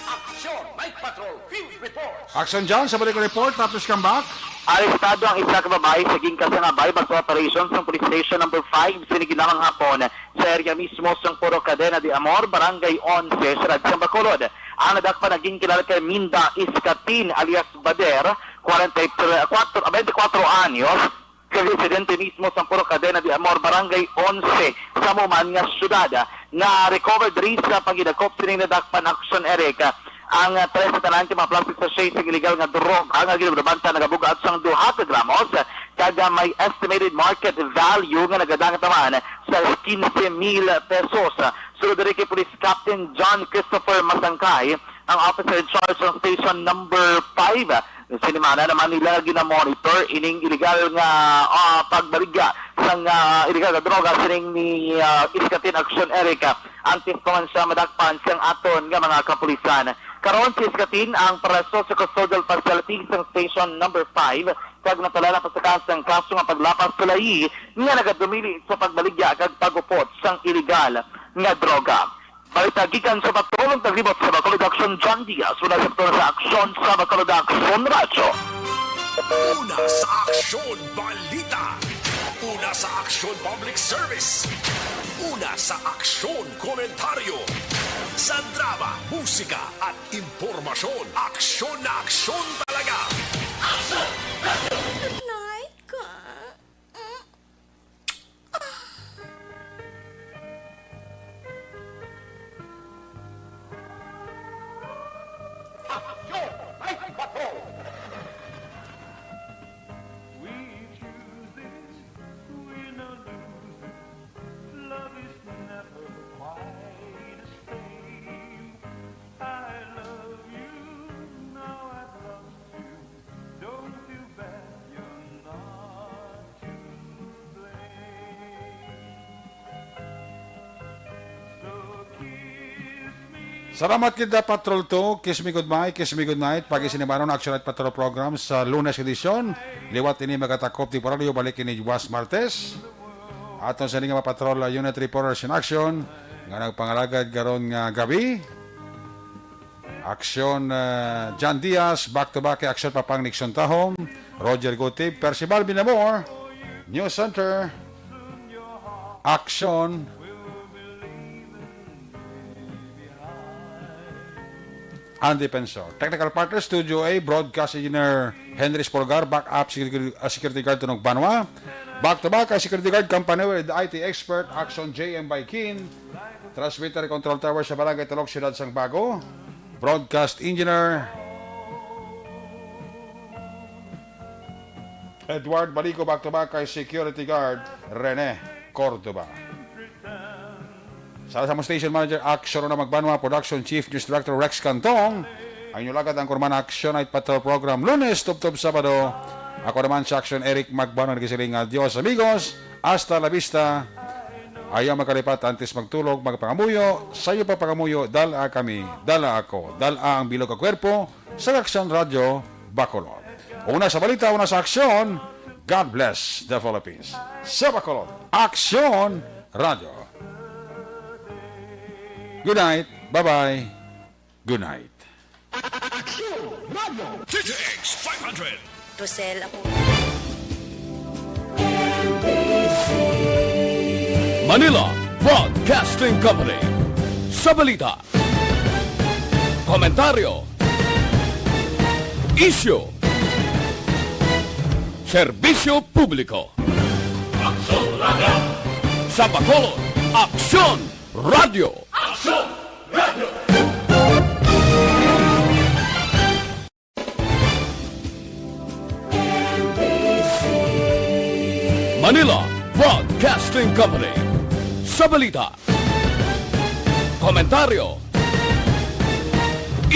Aksyon, Night Patrol, Field Reports. Aksyon Jan sa balik report, tapos come back. Arestado ang isa ka babae sa Ginkasanabay basta operations ng Police Station number 5 siniginamang hapon sa area mismo sa Puro Cadena de Amor, Barangay 11, sa Radsang Bacolod. Ang nadakpan naging kilala kay Minda Iscatin alias Bader, 24 anyos, residente mismo sa Puro Cadena de Amor, Barangay 11, sa Muman nga syudad, nga recovered rin sa pagidakop sining nadakpan aksyon Erika. Ang tres sa tanan mga plastic sachet sa illegal nga drug ang ginabanta nagabugat sang 2 gramos kada may estimated market value nga nagadangat naman sa 15,000 pesos. Sulod diri kay Police Captain John Christopher Masangkay ang officer in charge ng station number 5. Sinimana naman nila ginamonitor ining illegal nga pagbaligya sa illegal nga droga sining ni Iskatin Action Erika. Antes pa man siya madakpan siyang aton nga mga kapulisan. Karon si Iskatin ang preso sa custodial facility sa station number 5 kag natulala pa sa kasang kaso nga paglapas tulay nga nagadumili sa pagbaligya kag pagupot sang illegal nga droga. Balita gikan sa patrolong taglibot sa Bacolod Action John Diaz mula sa sektor sa aksyon sa Bacolod Action Radyo. Una sa aksyon balita. Una sa aksyon public service. Una sa aksyon komentaryo. Sa drama, musika at impormasyon. Aksyon na aksyon talaga. Night ka. Salamat kita Patrol 2, Kiss Me Goodbye, Kiss Me Goodnight, pag-isinibanon ng Action at Patrol program sa Lunes edisyon. Liwat ini magatakop di paralyo, balik ini Was Martes. Aton sa nga Patrol Unit Reporters in Action, nga nagpangalagad garon nga gabi. Aksyon John Diaz, back-to-back action papang Nixon Tahom, Roger Gutib, Percival Binamor, News Center, Action, Andy Pensor. Technical Partner, Studio A, Broadcast Engineer Henry Spolgar, Backup Security Guard Tunog Banwa, Back-to-back Security Guard Company with IT Expert, Action JM by Kin, Transmitter Control Tower sa Barangay Talok, Siyudad Sang Bago, Broadcast Engineer Edward Balico, back-to-back Security Guard Rene Cordoba. Sa Station Manager, Action na Magbanwa, Production Chief News Director Rex Cantong, ang inyong ang Kurman Action Night Patrol Program, Lunes, Tub-Tub, Sabado. Ako naman sa Action, Eric Magbanwa, nagsiling, adios amigos, hasta la vista. Ayaw makalipat, antes magtulog, magpangamuyo, sa iyo pa pangamuyo, dala kami, dala ako, dala ang bilog ka kwerpo, sa Action Radio, Bacolod. Una sa balita, una sa Action, God bless the Philippines. Sa Bacolod, Action Radio. Good night. Bye-bye. Good night. TTX 500. Rosel, ako. Manila Broadcasting Company. Sa balita, komentaryo, isyu, serbisyo publiko. Aksyon Radio. Sa Bacolod, Aksyon Radio. Aksyon Radio. Manila Broadcasting Company. Sa balita, komentaryo,